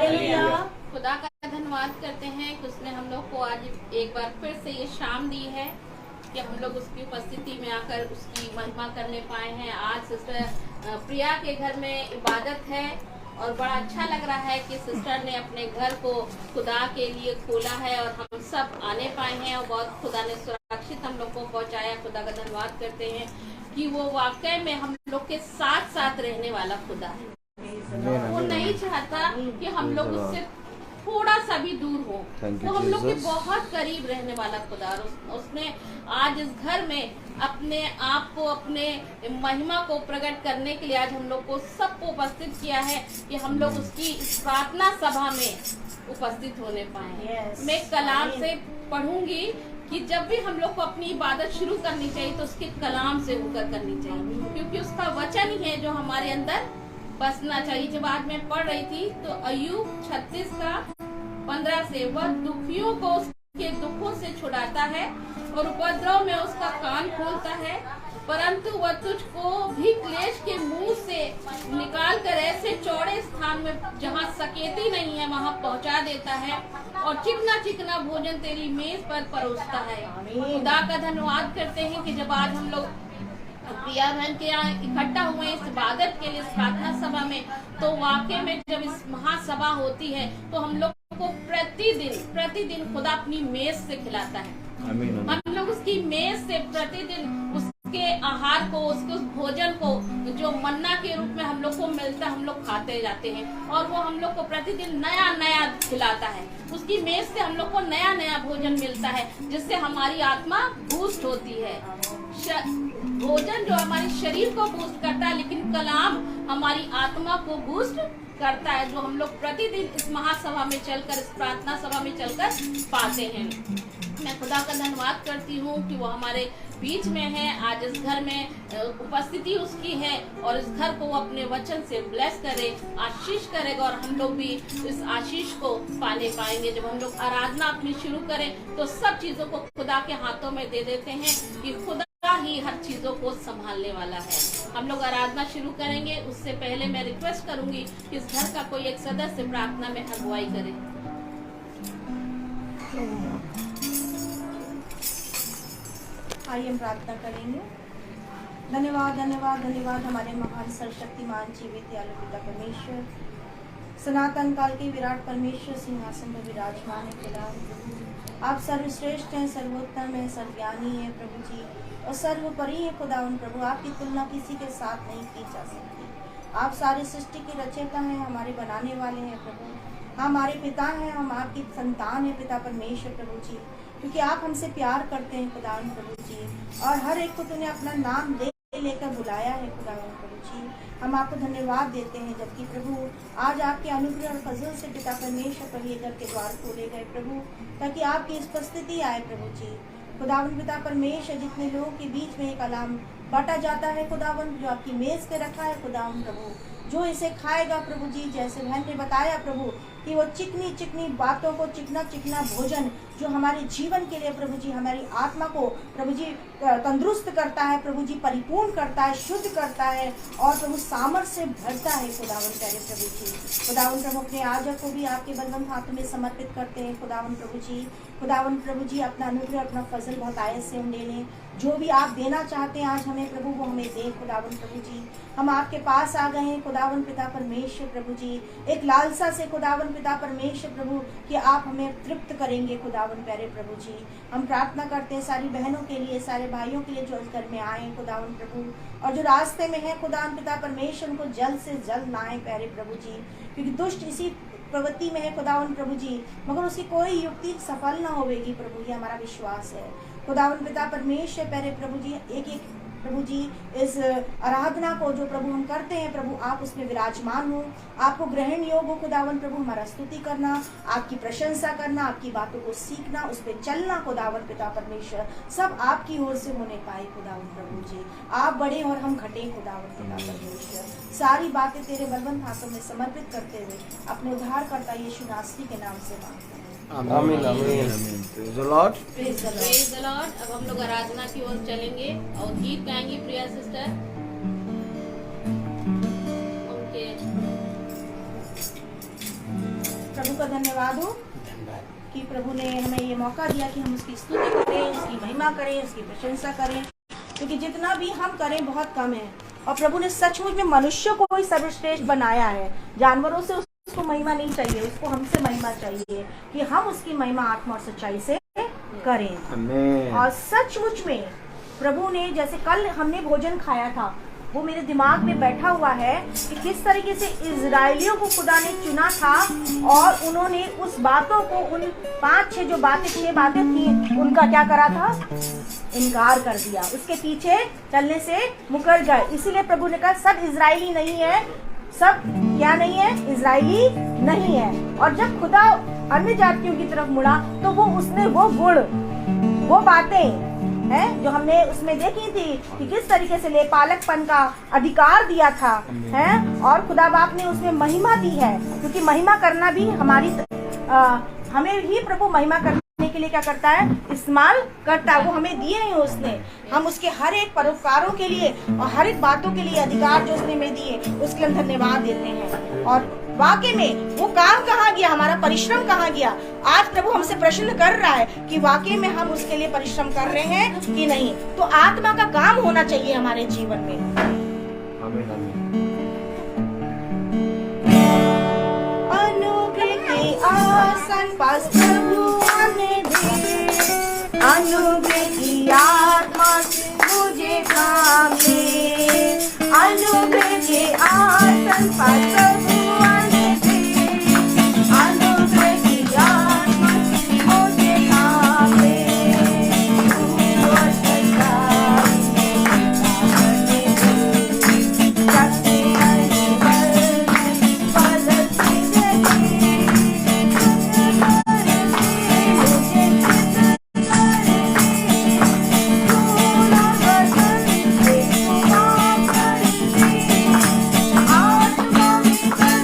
खुदा का धन्यवाद करते हैं कि उसने हम लोग को आज एक बार फिर से ये शाम दी है कि हम लोग उसकी उपस्थिति में आकर उसकी महिमा करने पाए हैं। आज सिस्टर प्रिया के घर में इबादत है और बड़ा अच्छा लग रहा है कि सिस्टर ने अपने घर को खुदा के लिए खोला है और हम सब आने पाए हैं और बहुत खुदा ने सुरक्षित हम लोग को पहुंचाया। खुदा का धन्यवाद करते हैं कि वो वाकई में हम लोग के साथ साथ रहने वाला खुदा है। वो नहीं चाहता कि हम लोग उससे थोड़ा सा भी दूर हो, वो हम लोग के बहुत करीब रहने वाला खुदा। उसने आज इस घर में अपने आप को, अपने महिमा को प्रकट करने के लिए आज हम लोग को सबको उपस्थित किया है कि हम लोग उसकी प्रार्थना सभा में उपस्थित होने पाए। मैं कलाम से पढ़ूंगी कि जब भी हम लोग को अपनी इबादत शुरू करनी चाहिए तो उसके कलाम से होकर करनी चाहिए, क्योंकि उसका वचन ही है जो हमारे अंदर बसना चाहिए। जब आज मैं पढ़ रही थी तो अय्यूब 36 का 15 से, वह दुखियों को उसके दुखों से छुड़ाता है और उपद्रव में उसका कान खोलता है, परंतु वह तुझको भी क्लेश के मुंह से निकाल कर ऐसे चौड़े स्थान में जहाँ सकेती नहीं है वहाँ पहुँचा देता है और चिकना चिकना भोजन तेरी मेज पर परोसता है। खुदा का धन्यवाद करते हैं कि जब आज हम लोग प्रिया बहन के यहाँ इकट्ठा हुए इस इबादत के लिए, इस प्रार्थना सभा में, तो वाकई में जब इस महासभा होती है तो हम लोग को प्रतिदिन खुदा अपनी मेज से खिलाता है। हम लोग उसकी मेज से प्रतिदिन उसके आहार को, उसके उस भोजन को जो मन्ना के रूप में हम लोग को मिलता है, हम लोग खाते जाते हैं और वो हम लोग को प्रतिदिन नया नया खिलाता है। उसकी मेज से हम लोग को नया नया भोजन मिलता है जिससे हमारी आत्मा बूस्ट होती है। भोजन जो हमारे शरीर को बूस्ट करता है, लेकिन कलाम हमारी आत्मा को बूस्ट करता है, जो हम लोग प्रतिदिन इस महासभा में चलकर, इस प्रार्थना सभा में चलकर पाते हैं। मैं खुदा का धन्यवाद करती हूँ कि वो हमारे बीच में है। आज इस घर में उपस्थिति उसकी है और इस घर को वो अपने वचन से ब्लेस करे, आशीष करेगा और हम लोग भी इस आशीष को पाने पाएंगे। जब हम लोग आराधना अपनी शुरू करें तो सब चीजों को खुदा के हाथों में दे देते हैं कि खुदा ही हर चीजों को संभालने वाला है। हम लोग आराधना शुरू करेंगे, उससे पहले मैं रिक्वेस्ट करूंगी कि इस घर का कोई एक सदस्य प्रार्थना में अगुवाई करे। आइए हम प्रार्थना करेंगे। धन्यवाद धन्यवाद धन्यवाद हमारे महान सर्वशक्तिमान जीवित दयालु पिता परमेश्वर, सनातन काल के विराट परमेश्वर, सिंहासन पर विराजमान है खुदा। आप सर्वश्रेष्ठ हैं, सर्वोत्तम है, सर्वज्ञानी है प्रभु जी, और सर्वोपरि है खुदावन प्रभु। आपकी तुलना किसी के साथ नहीं की जा सकती। आप सारी सृष्टि के रचयिता हैं, हमारे बनाने वाले हैं प्रभु। हमारे पिता हैं, हम आपकी संतान हैं पिता परमेश्वर प्रभु जी, क्योंकि आप हमसे प्यार करते हैं खुदावन प्रभु जी, और हर एक को तूने अपना नाम लेकर बुलाया है खुदावन प्रभु जी। हम आपको धन्यवाद देते हैं, जबकि प्रभु आज आपके अनुग्रह और फजल से पिता परमेश्वर पर ये घर के द्वार खोले गए प्रभु, ताकि आपकी उपस्थिति आए प्रभु जी। खुदावन पिता परमेश्वर, जितने लोगों के बीच में एक कलाम बांटा जाता है खुदावन, जो आपकी मेज पे रखा है खुदावन प्रभु, जो इसे खाएगा प्रभु जी, जैसे बहन ने बताया प्रभु कि वो चिकनी चिकनी बातों को, चिकना चिकना भोजन जो हमारे जीवन के लिए प्रभु जी, हमारी आत्मा को प्रभु जी तंदुरुस्त करता है प्रभु जी, परिपूर्ण करता है, शुद्ध करता है और प्रभु सामर्थ्य से भरता है खुदावन प्यारे प्रभु जी। खुदावन प्रभु अपने आजक को भी आपके बलवंत हाथों में समर्पित करते हैं खुदावन प्रभु जी। खुदावन प्रभु जी, अपना अनुग्रह, अपना फजल बहुत आयत से हम ले लें। जो भी आप देना चाहते हैं आज हमें प्रभु, वो हमें दें खुदावन प्रभु जी। हम आपके पास आ गए हैं खुदावन पिता परमेश्वर प्रभु जी, एक लालसा से खुदावन पिता परमेश्वर प्रभु कि आप हमें तृप्त करेंगे खुदावन प्यारे प्रभु जी। हम प्रार्थना करते हैं सारी बहनों के लिए, सारे भाइयों के लिए जो इस घर में आए खुदावन प्रभु, और जो रास्ते में है खुदावन पिता परमेश्वर, उनको जल्द से जल्द लाएं प्यारे प्रभु जी, क्योंकि दुष्ट इसी प्रवृत्ति में है खुदावन प्रभु जी, मगर उसकी कोई युक्ति सफल ना होगी प्रभु, ये हमारा विश्वास है खुदावन पिता परमेश्वर प्यारे प्रभु जी। एक एक प्रभु जी इस आराधना को जो प्रभु हम करते हैं प्रभु, आप उसमें विराजमान हो, आपको ग्रहण योग हो खुदावन प्रभु। हमारा स्तुति करना, आपकी प्रशंसा करना, आपकी बातों को सीखना, उस पर चलना खुदावन पिता परमेश्वर, सब आपकी ओर से होने पाए खुदावन प्रभु जी। आप बड़े और हम घटे खुदावन पिता परमेश्वर। सारी बातें तेरे बलवंत हाथों में समर्पित करते हुए अपने उद्धारकर्ता यीशु नासरी के नाम से मांगते हैं, आमीन आमीन। Praise the Lord, praise the Lord. अब हम लोग आराधना की ओर चलेंगे और गीत गाएंगी प्रिया सिस्टर उनके का धन्यवाद हो कि प्रभु ने हमें ये मौका दिया कि हम उसकी स्तुति करें, उसकी महिमा करें, उसकी प्रशंसा करें, क्योंकि जितना भी हम करें बहुत कम है। और प्रभु ने सचमुच में मनुष्य को ही सर्वश्रेष्ठ बनाया है। जानवरों से उसको महिमा नहीं चाहिए, उसको हमसे महिमा चाहिए कि हम उसकी महिमा आत्मा और सच्चाई से करें। Amen. और सचमुच में प्रभु ने, जैसे कल हमने भोजन खाया था, वो मेरे दिमाग में बैठा हुआ है कि किस तरीके से इजराइलियों को खुदा ने चुना था और उन्होंने उस बातों को, उन 5-6 जो बातें, 6 बातें थी, उनका क्या करा था, इनकार कर दिया, उसके पीछे चलने से मुकर गए। इसीलिए प्रभु ने कहा सब इजरायली नहीं है, सब क्या नहीं है, इजरायली नहीं है। और जब खुदा अन्य जातियों की तरफ मुड़ा तो वो उसने वो गुण, वो बातें हैं जो हमने उसमें देखी थी कि किस तरीके से लेपालकपन का अधिकार दिया था, हैं, और खुदा बाप ने उसमें महिमा दी है, क्योंकि महिमा करना भी हमारी हमें ही प्रभु महिमा करने के लिए क्या करता है, इस्तेमाल करता है। वो हमें दिए हैं उसने, हम उसके हर एक परोपकारों के लिए और हर एक बातों के लिए अधिकार जो उसने हमें दिए, उसके लिए हम धन्यवाद देते हैं। और वाकई में वो काम कहाँ गया, हमारा परिश्रम कहाँ गया? आज प्रभु हमसे प्रश्न कर रहा है कि वाकई में हम उसके लिए परिश्रम कर रहे हैं कि नहीं। तो आत्मा का काम होना चाहिए हमारे जीवन में। आमीन, आमीन। अनुग्रह के आसन पास प्रभु आने दे, अनुग्रह की आत्मा से मुझे थाम ले, अनुग्रह के आसन पास प्रभु आने दे, अनुग्रह की आत्मा से मुझे थाम ले, तू और सच्चाई में करने दे, सत्य आत्मा में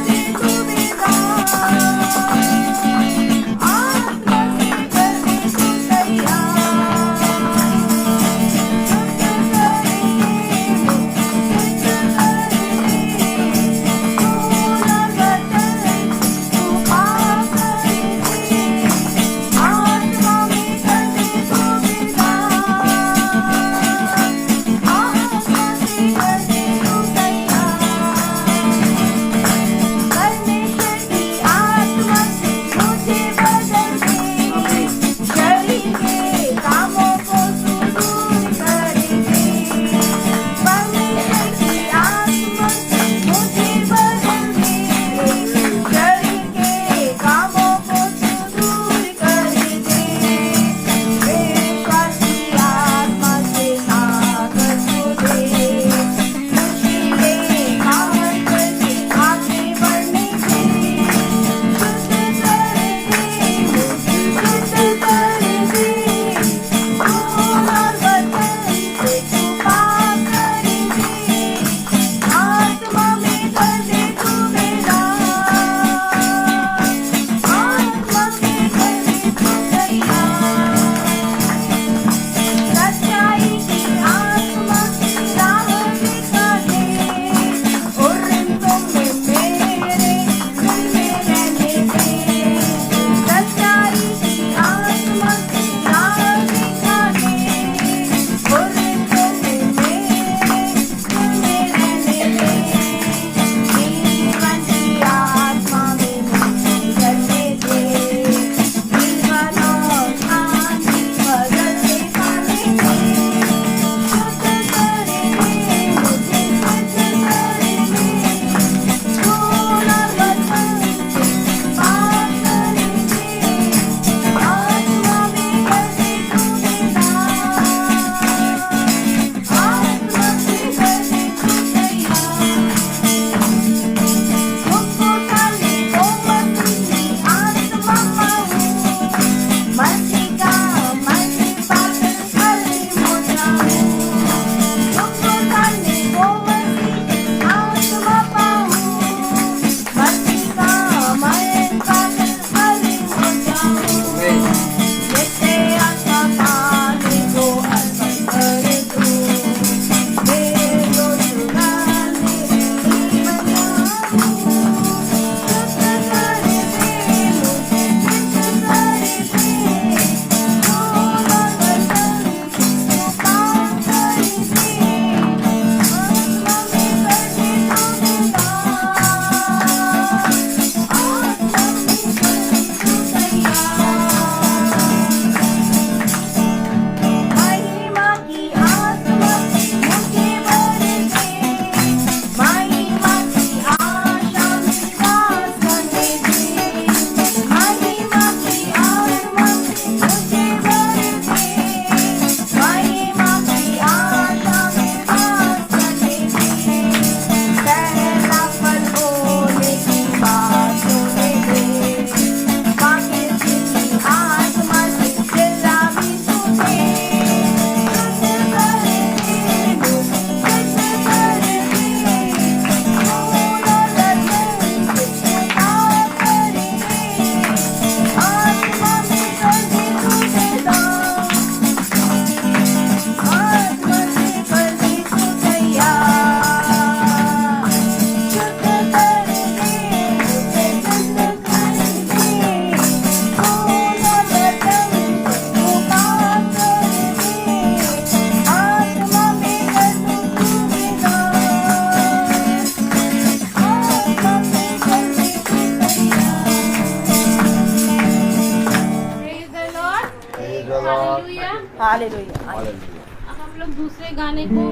हालेलुया। हालेलुया। अब हम लोग दूसरे गाने को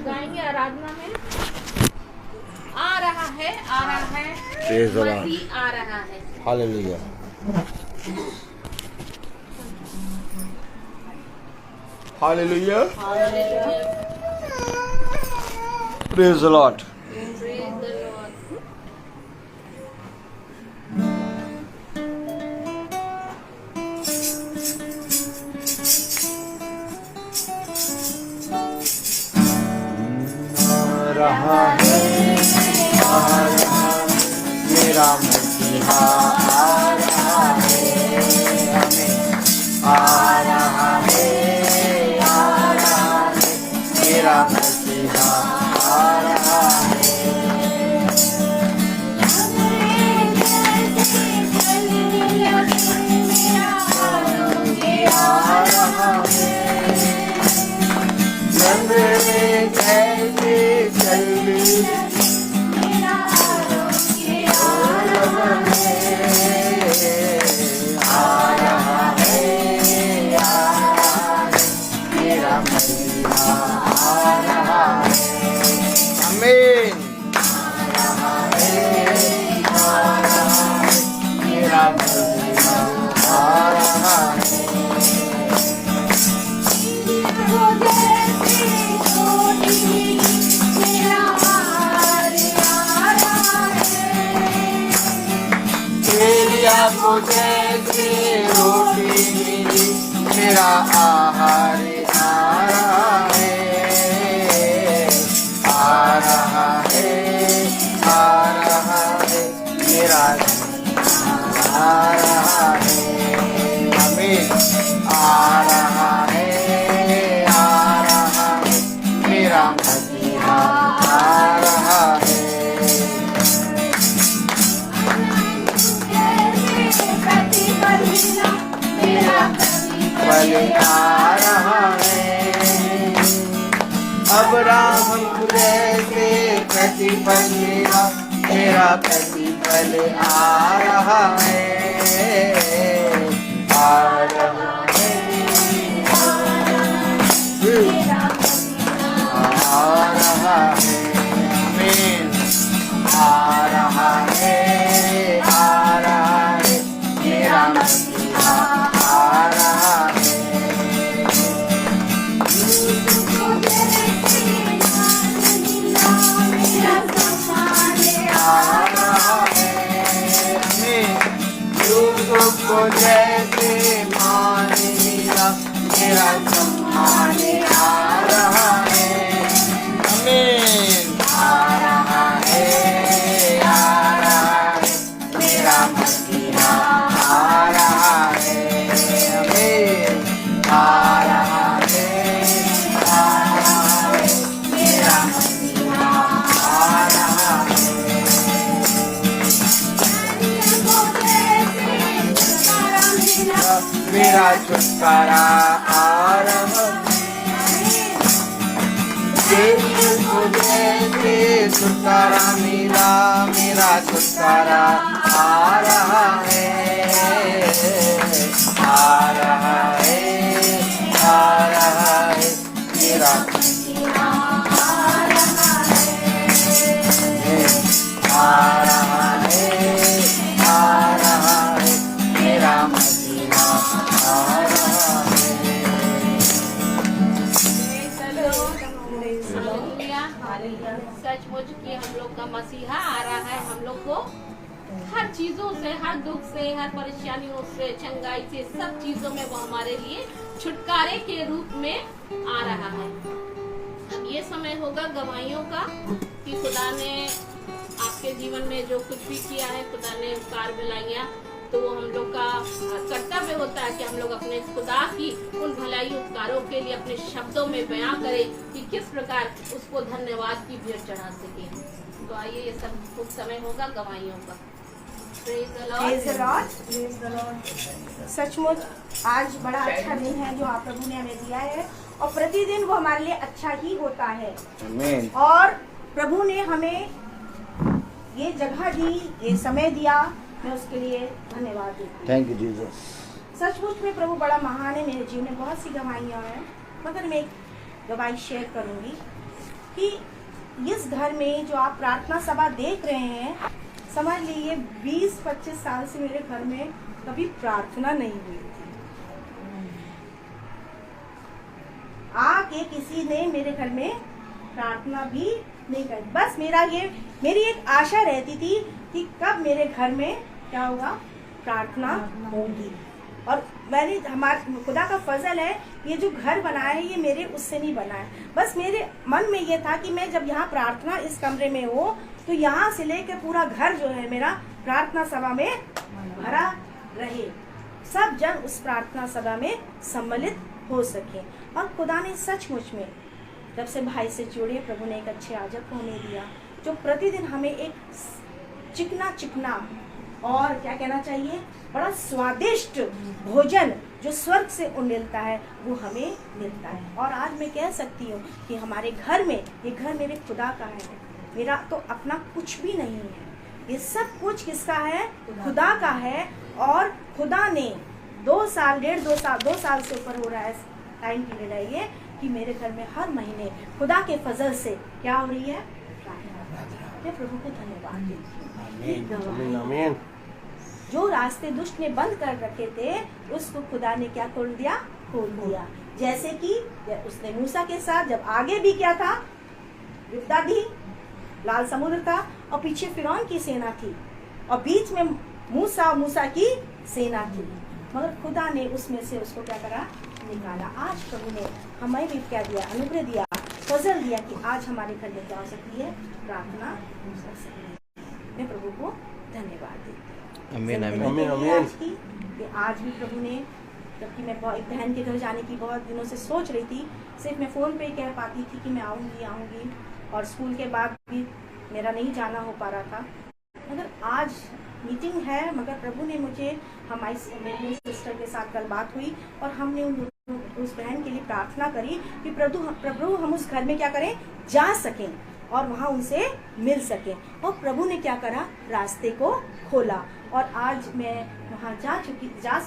गाएंगे आराधना में। आ रहा है, आ रहा है, Praise the Lord. मसीह आ रहा है। Hallelujah. Hallelujah. Praise the Lord. Praise the Lord. आ रहा है, मेरा मसीहा आ रहा है, हमें आ रहा है, मेरा मसीहा आ रहा है। आ रहा है, लंगड़े कैसे चली आ रहा है, मेरा मसीहा आ रहा है। आमीन। मेरा मसीहा आ रहा है। एलिया को जैसे रोटी मिली, मेरा आहार आ रहा है, आ रहा है, आ रहा है, मेरा आ रहा है। आमीन। आ रहा है, मेरा मसीहा आ रहा है। पल आ रहा है, अब्राहम जैसे प्रतिफल मिला, मेरा प्रतिफल आ रहा है, आ रहा है, आ रहा है। आमीन। आ रहा है, मेरा मसीहा आ रहा है। आ रहा है, यूसुफ को जैसे मान मिला, मेरा सम्मान आ रहा है। आमीन। आ रहा है, मेरा मसीहा आ रहा है। आमीन। आ रहा है, मेरा मसीहा आ रहा है। मेरा छुटकारा आ रहा है, को जैसे छुटकारा मिला, मेरा छुटकारा आ रहा है, आ रहा है, आ रहा है, मेरा आ रहा है, आ रहा है, मेरा मसीहा आ रहा है। हालेलुया। सचमुच कि हम लोग का मसीहा आ रहा है। हम लोग को हर चीजों से, हर दुख से, हर परेशानियों से, चंगाई से, सब चीजों में वो हमारे लिए छुटकारे के रूप में आ रहा है। अब ये समय होगा गवाहियों का कि खुदा ने आपके जीवन में जो कुछ भी किया है, खुदा ने उपकार मिलाइया, तो वो हम लोग का कर्तव्य होता है कि हम लोग अपने खुदा की उन भलाई उपकारों के लिए अपने शब्दों में बयां करें कि किस प्रकार उसको धन्यवाद की भेंट चढ़ा सके। तो आइए, ये सब कुछ समय होगा गवाहियों का। Praise the Lord. Praise the Lord. Praise the Lord. सचमुच आज बड़ा अच्छा दिन है जो आप प्रभु ने हमें दिया है, और प्रतिदिन वो हमारे लिए अच्छा ही होता है। आमीन। और प्रभु ने हमें ये जगह दी, ये समय दिया, मैं उसके लिए धन्यवाद देती हूँ। Thank you Jesus. सचमुच में प्रभु बड़ा महान है। मेरे जीवन में बहुत सी गवाहियाँ हैं, मगर मैं एक गवाही शेयर करूँगी कि इस घर में जो आप प्रार्थना सभा देख रहे हैं, समझ लीजिए 20-25 साल से मेरे घर में कभी प्रार्थना नहीं हुई थी। आके किसी ने मेरे घर में प्रार्थना भी नहीं करी। बस मेरी एक आशा रहती थी कि कब मेरे घर में क्या होगा, प्रार्थना होगी। और हमारे खुदा का फजल है, ये जो घर बना है ये मेरे उससे नहीं बना है। बस मेरे मन में ये था कि मैं जब यहाँ प्रार्थना इस कमरे में हो तो यहाँ से लेकर पूरा घर जो है मेरा प्रार्थना सभा में भरा रहे, सब जन उस प्रार्थना सभा में सम्मिलित हो सके। और खुदा ने सचमुच में जब से भाई से जुड़े, प्रभु ने एक अच्छे याजक होने दिया जो प्रतिदिन हमें एक चिकना और क्या कहना चाहिए, बड़ा स्वादिष्ट भोजन जो स्वर्ग से मिलता है वो हमें मिलता है। और आज मैं कह सकती हूँ कि हमारे घर में, ये घर मेरे खुदा का है, मेरा तो अपना कुछ भी नहीं है, ये सब कुछ किसका है, खुदा का है। और खुदा ने 2 साल से ऊपर हो रहा है टाइम पीरियड है ये, कि मेरे घर में हर महीने खुदा के फजल से क्या हो रही है, मैं प्रभु को धन्यवाद देती हूँ। जो रास्ते दुष्ट ने बंद कर रखे थे उसको खुदा ने क्या खोल दिया। जैसे कि उसने मूसा के साथ, जब आगे भी क्या था, विपदा थी, लाल समुद्र था, और पीछे फिरौन की सेना थी, और बीच में मूसा की सेना थी, मगर खुदा ने उसमें से उसको क्या करा, निकाला। आज प्रभु ने हमें भी क्या दिया, अनुग्रह दिया, फजल दिया कि आज हमारे घर में क्या हो सकती है, प्रार्थना हो सकती है। मैं प्रभु को धन्यवाद देती हूँ। आमीन आमीन आमीन। आज भी प्रभु ने, जबकि मैं एक बहन के घर जाने की बहुत दिनों से सोच रही थी, सिर्फ मैं फ़ोन पे ही कह पाती थी कि मैं आऊँगी, और स्कूल के बाद भी मेरा नहीं जाना हो पा रहा था। मगर आज मीटिंग है, मगर प्रभु ने मुझे, मेरी सिस्टर के साथ कल बात हुई और हमने उस बहन के लिए प्रार्थना करी कि प्रभु हम उस घर में क्या करें, जा सकें और वहाँ उनसे मिल सकें। और प्रभु ने क्या करा, रास्ते को खोला, और आज मैं वहाँ जा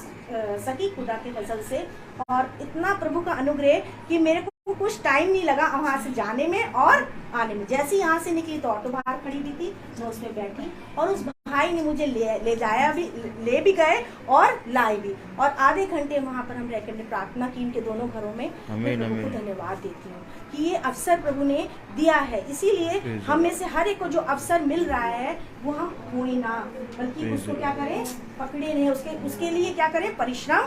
सकी खुदा के फजल से। और इतना प्रभु का अनुग्रह कि मेरे को कुछ टाइम नहीं लगा वहाँ से जाने में और आने में। जैसे यहाँ से निकली तो ऑटो बाहर खड़ी हुई थी, मैं उसमें बैठी, और उस भाई ने मुझे ले भी गए और लाए भी, और आधे घंटे वहाँ पर हम रहकर प्रार्थना की उनके दोनों घरों में। मैं प्रभु को धन्यवाद देती हूँ कि ये अवसर प्रभु ने दिया है, इसीलिए हम में से हर एक को जो अवसर मिल रहा है वो हम खोए ना, बल्कि उसको क्या करें, पकड़े नहीं, उसके लिए क्या करें, परिश्रम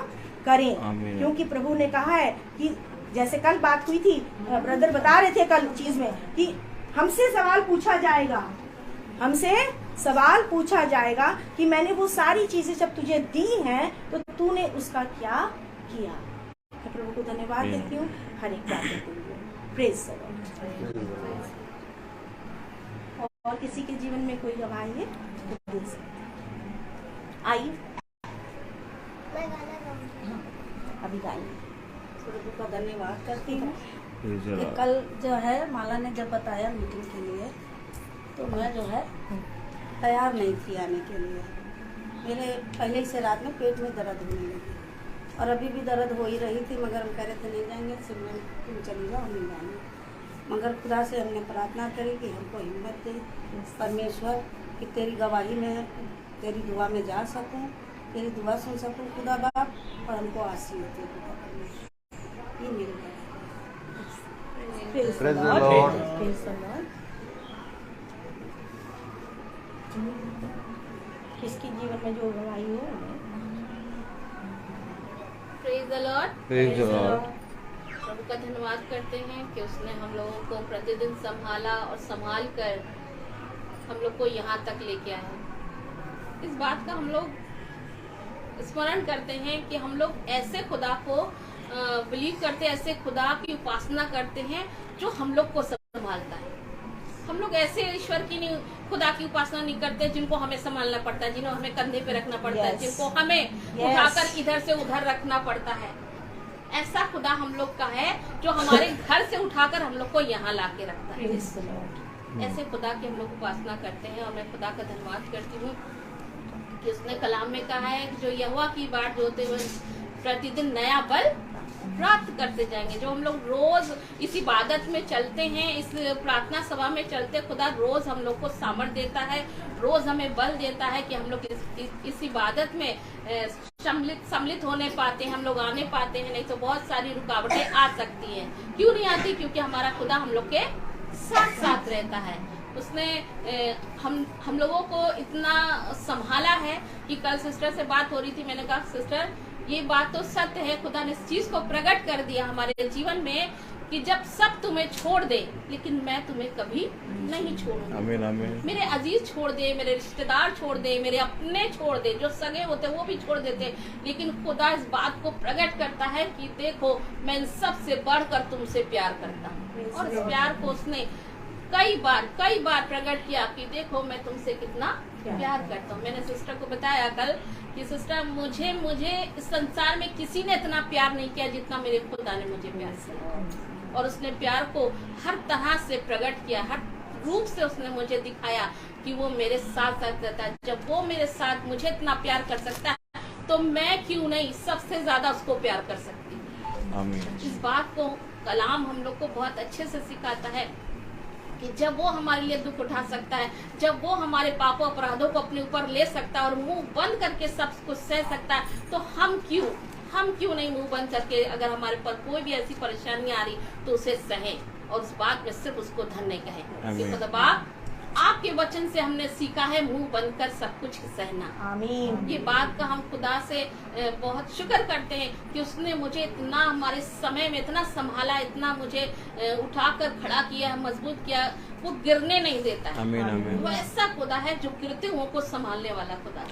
करें। क्योंकि प्रभु ने कहा है कि जैसे कल बात हुई थी, ब्रदर बता रहे थे कल चीज में, कि हमसे सवाल पूछा जाएगा कि मैंने वो सारी चीजें जब तुझे दी हैं तो तूने उसका क्या किया। मैं प्रभु को धन्यवाद देती हूँ हर एक बात के लिए। Praise the Lord. और किसी के जीवन में कोई गवाही है तो दे सकते हैं। आइए अभी गाइए। प्रभु का धन्यवाद करती हूँ कि कल जो है माला ने जब बताया मीटिंग के लिए, तो मैं जो है तैयार नहीं थी आने के लिए। मेरे पहले ही से रात में पेट में दर्द होने लगी, और अभी भी दर्द हो ही रही थी, मगर हम कह रहे थे नहीं जाएंगे, सिमरन तुम चली जाओ, नहीं जाएंगे। मगर खुदा से हमने प्रार्थना करी कि हमको हिम्मत दे परमेश्वर, कि तेरी गवाही में, तेरी दुआ में जा सकूँ, तेरी दुआ सुन सकूँ खुदा बाप, और हमको आशीर्वाद दे खुदा परमेश्वर। ये मेरी Praise the Lord. किसके जीवन में जो गवाही हो, praise the Lord. Praise the Lord. प्रभु का धन्यवाद करते हैं कि उसने हम लोगों को प्रतिदिन संभाला और संभाल कर हम लोग को यहाँ तक लेके आए। इस बात का हम लोग स्मरण करते हैं कि हम लोग ऐसे खुदा को बिलीव करते हैं, ऐसे खुदा की उपासना करते हैं जो हम लोग को संभालता है। हम लोग ऐसे ईश्वर की नहीं, खुदा की उपासना नहीं करते जिनको हमें संभालना पड़ता है, जिन्हें हमें कंधे पे रखना पड़ता है, जिनको हमें उठाकर इधर से उधर रखना पड़ता है। ऐसा खुदा हम लोग का है जो हमारे घर से उठाकर हम लोग को यहाँ ला के रखता है। ऐसे खुदा की हम लोग उपासना करते हैं, और मैं खुदा का धन्यवाद करती हूँ कि उसने कलाम में कहा है कि जो यहोवा की बाट जोते हुए प्रतिदिन नया बल प्राप्त करते जाएंगे। जो हम लोग रोज इस इबादत में चलते हैं, इस प्रार्थना सभा में चलते, खुदा रोज हम लोग को सामर्थ देता है, रोज हमें बल देता है कि हम लोग इस इबादत में सम्मिलित होने पाते हैं, हम लोग आने पाते हैं। नहीं तो बहुत सारी रुकावटें आ सकती हैं। क्यों नहीं आती? क्योंकि हमारा खुदा हम लोग के साथ साथ रहता है। उसने हम लोगों को इतना संभाला है कि कल सिस्टर से बात हो रही थी, मैंने कहा सिस्टर ये बात तो सत्य है, खुदा ने इस चीज को प्रकट कर दिया हमारे जीवन में कि जब सब तुम्हें छोड़ दे लेकिन मैं तुम्हें कभी नहीं छोड़ूंगा। आमीन आमीन। मेरे अजीज छोड़ दे, मेरे रिश्तेदार छोड़ दे, मेरे अपने छोड़ दे, जो सगे होते वो भी छोड़ देते, लेकिन खुदा इस बात को प्रकट करता है कि देखो मैं इन सब से बढ़कर तुमसे प्यार करता हूँ। और इस प्यार को उसने कई बार प्रकट किया कि देखो मैं तुमसे कितना प्यार करता हूँ। मैंने सिस्टर को बताया कल कि सिस्टर मुझे इस संसार में किसी ने इतना प्यार नहीं किया जितना मेरे खुदा ने मुझे प्यार किया। और उसने प्यार को हर तरह से प्रकट किया, हर रूप से उसने मुझे दिखाया कि वो मेरे साथ साथ रहता है। जब वो मेरे साथ मुझे इतना प्यार कर सकता है तो मैं क्यों नहीं सबसे ज्यादा उसको प्यार कर सकती हूँ। आमीन। इस बात को कलाम हम लोग को बहुत अच्छे से सिखाता है कि जब वो हमारे लिए दुख उठा सकता है, जब वो हमारे पापों अपराधों को अपने ऊपर ले सकता है और मुंह बंद करके सब कुछ सह सकता है, तो हम क्यों नहीं मुंह बंद करके, अगर हमारे पर कोई भी ऐसी परेशानी आ रही तो उसे सहें और उस बात में सिर्फ उसको धन्य कहें। खुदा आपके वचन से हमने सीखा है मुंह बंद कर सब कुछ सहना। आमीन। ये बात का हम खुदा से बहुत शुक्र करते हैं कि उसने मुझे इतना हमारे समय में इतना संभाला, इतना मुझे उठाकर खड़ा किया, मजबूत किया। वो गिरने नहीं देता है। आमीन आमीन। वो ऐसा खुदा है जो गिरते हुओं को संभालने वाला खुदा है।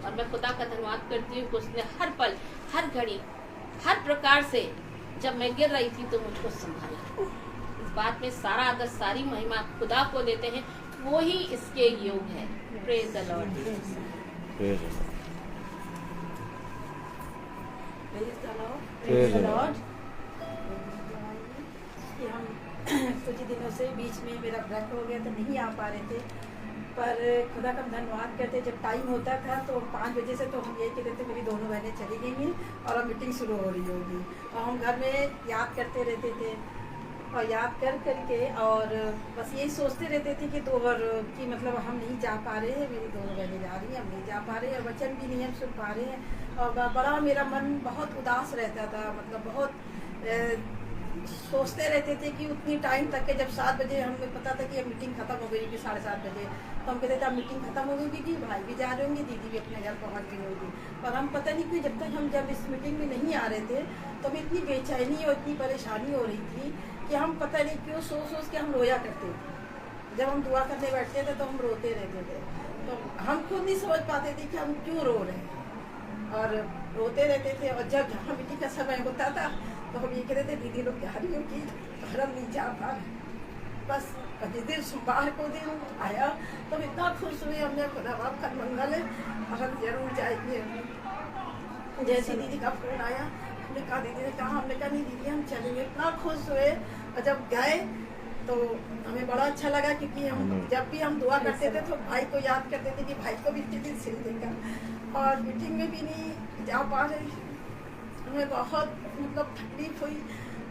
और मैं खुदा का धन्यवाद करती हूँ कि उसने हर पल, हर घड़ी, हर प्रकार से जब मैं गिर रही थी तो मुझको संभाला। इस बात में सारा आदर, सारी महिमा खुदा को देते हैं, वो ही इसके योग है। Praise the Lord. Praise the Lord. कि हम कुछ दिनों से बीच में मेरा ब्रेक हो गया तो नहीं आ पा रहे थे, पर खुदा का धन्यवाद करते। जब टाइम होता था तो 5 बजे से तो हम यही कहते थे मेरी दोनों बहनें चली गई हैं और अब मीटिंग शुरू हो रही होगी, और हम घर में याद करते रहते थे और याद करके और बस यही सोचते रहते थे कि कि मतलब हम नहीं जा पा रहे हैं, मेरी दोनों बहनें जा रही हैं, हम नहीं जा पा रहे हैं, और वचन भी नहीं हम सुन पा रहे हैं। और बड़ा मेरा मन बहुत उदास रहता था, मतलब बहुत सोचते रहते थे कि उतनी टाइम तक के, जब 7 बजे हमें पता था कि अब मीटिंग खत्म हो गई होगी, 7:30 बजे, तो हम कहते थे अब मीटिंग खत्म हो गई होगी, भाई भी जा रहे होंगे, दीदी भी अपने घर पहुंच गई होगी। पर हम पता नहीं कि जब इस मीटिंग में नहीं आ रहे थे तो हमें इतनी बेचैनी और इतनी परेशानी हो रही थी कि हम पता नहीं क्यों सोच के हम रोया करते थे। जब हम दुआ करने बैठते थे तो हम रोते रहते थे, तो हम खुद नहीं समझ पाते थे कि हम क्यों रो रहे हैं, और रोते रहते थे। और जब जहाँ मीटिंग का समय होता था तो हम ये कहते थे दीदी लोग जा रही होगी, घर हम नहीं जा पा रहे। बस जिस दिन सोमवार को दिन आया तो इतना खुश हुए, हमने खुदा बाप का मंगल है और हम जरूर जाएंगे। जैसे दीदी का फोन आया, हमने कहा दीदी ने कहा, हमने कहा नहीं दीदी हम चलेंगे। इतना खुश हुए, और जब गए तो हमें बड़ा अच्छा लगा, क्योंकि हम जब भी हम दुआ करते थे तो भाई को याद करते थे कि भाई को भी टिकट सिल देगा, और मीटिंग में भी नहीं जा पा रही। हमें बहुत मतलब तकलीफ हुई।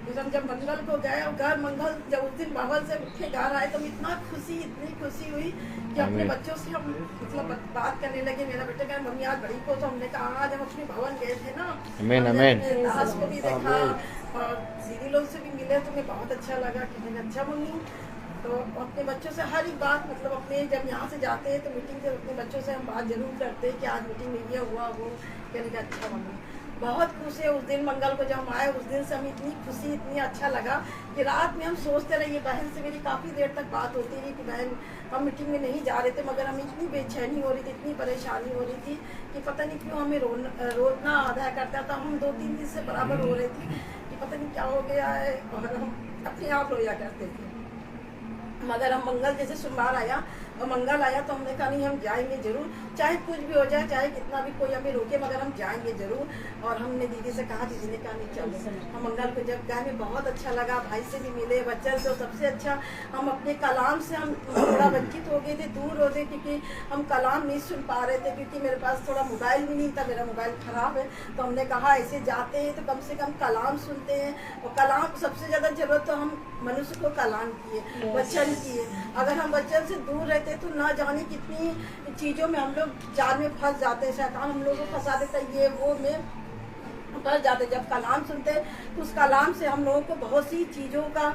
फिर हम जब मंगल को गए और घर मंगल जब उस दिन बाबल से उठ के घर आए तो इतनी खुशी हुई कि अपने बच्चों से हम मतलब बात करने लगे। मेरा बेटा कहा मम्मी आज बड़ी को, तो हमने कहा आज हम अपने भवन गए थे ना, दास को भी देखा और दीदी लोग से भी मिले, तो हमें बहुत अच्छा लगा कि मैंने अच्छा मम्मी। तो अपने बच्चों से हर एक बात, मतलब अपने जब यहाँ से जाते हैं तो मीटिंग से अपने बच्चों से हम बात जरूर करते हैं कि आज मीटिंग में ये हुआ वो, कहने का अच्छा मम्मी। बहुत खुश है। उस दिन मंगल को जब हम आए उस दिन से हमें इतनी खुशी, इतनी अच्छा लगा कि रात में हम सोचते रहिए। बहन से मेरी काफ़ी देर तक बात होती रही कि बहन हम मीटिंग में नहीं जा रहे थे, मगर हमें इतनी बेचैनी हो रही थी, इतनी परेशानी हो रही थी कि पता नहीं क्यों हमें रोना आधा करता था। हम 2-3 दिन से बराबर रो रहे थे कि पता नहीं क्या हो गया है, और हम अपने आप रोया करते थे। मगर हम मंगल जैसे सोमवार आया और मंगल आया तो हमने कहा नहीं हम जाएंगे जरूर, चाहे कुछ भी हो जाए, चाहे कितना भी कोई हमें रोके, मगर हम जाएंगे जरूर। और हमने दीदी से कहा, दीदी ने कहा नहीं चलो। हम मंगल को जब गए हमें बहुत अच्छा लगा, भाई से भी मिले, बच्चन से, सबसे अच्छा हम अपने कलाम से हम थोड़ा वंचित हो गए थे, दूर हो गए, क्योंकि हम कलाम नहीं सुन पा रहे थे, क्योंकि मेरे पास थोड़ा मोबाइल भी नहीं था, मेरा मोबाइल खराब है। तो हमने कहा ऐसे जाते हैं तो कम से कम कलाम सुनते हैं, और कलाम सबसे ज़्यादा जरूरत तो हम मनुष्य को कलाम की है, वचन की है। अगर हम वचन से दूर रहते तो ना जाने कितनी चीज़ों में हम लोग जाल में फंस जाते हैं, शैतान हम लोगों को फंसा देता है, ये वो में फंस जाते। जब कलाम सुनते हैं तो उस कलाम से हम लोगों को बहुत सी चीज़ों का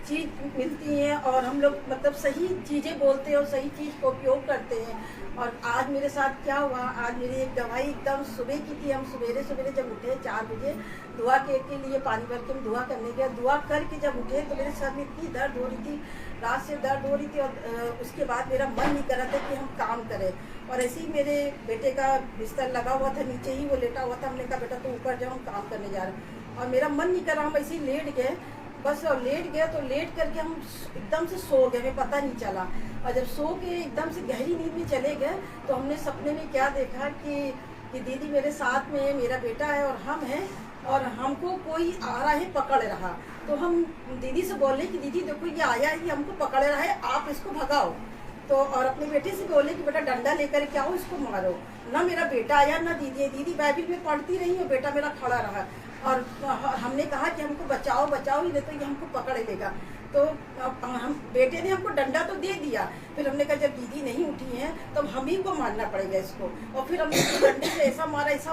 चीज़ मिलती है, और हम लोग मतलब सही चीज़ें बोलते हैं और सही चीज़ को उपयोग करते हैं। और आज मेरे साथ क्या हुआ, आज मेरी एक दवाई एकदम सुबह की थी। हम सवेरे सवेरे जब उठे 4 बजे दुआ के लिए पानी भर के हम दुआ करने गए, दुआ करके जब उठे तो मेरे सर में इतनी दर्द हो रही थी, रात से दर्द हो रही थी, और उसके बाद मेरा मन नहीं कर रहा था कि हम काम करें। और ऐसे ही मेरे बेटे का बिस्तर लगा हुआ था, नीचे ही वो लेटा हुआ था। हमने कहा बेटा तो ऊपर जाओ, हम काम करने जा रहे हैं। और मेरा मन नहीं कर रहा, हम ऐसे ही लेट गए बस। और लेट गए तो लेट करके हम एकदम से सो गए, हमें पता नहीं चला। और जब सो के एकदम से गहरी नींद में चले गए तो हमने सपने में क्या देखा कि दीदी मेरे साथ में है, मेरा बेटा है और हम हैं, और हमको कोई आ रहा है पकड़ रहा। तो हम दीदी से बोले कि दीदी देखो ये आया है, ये हमको पकड़ रहा है, आप इसको भगाओ। तो और अपने बेटे से बोले कि बेटा डंडा लेकर के आओ, इसको मारो। ना मेरा बेटा आया ना दीदी। दीदी बाइबिल में पढ़ती रही और बेटा मेरा खड़ा रहा। और हमने कहा कि हमको बचाओ बचाओ, ही नहीं तो ये हमको पकड़ लेगा। तो हम बेटे ने हमको डंडा तो दे दिया। फिर हमने कहा जब दीदी नहीं उठी हैं तब हम ही को मारना पड़ेगा इसको। और फिर हमने डंडे से ऐसा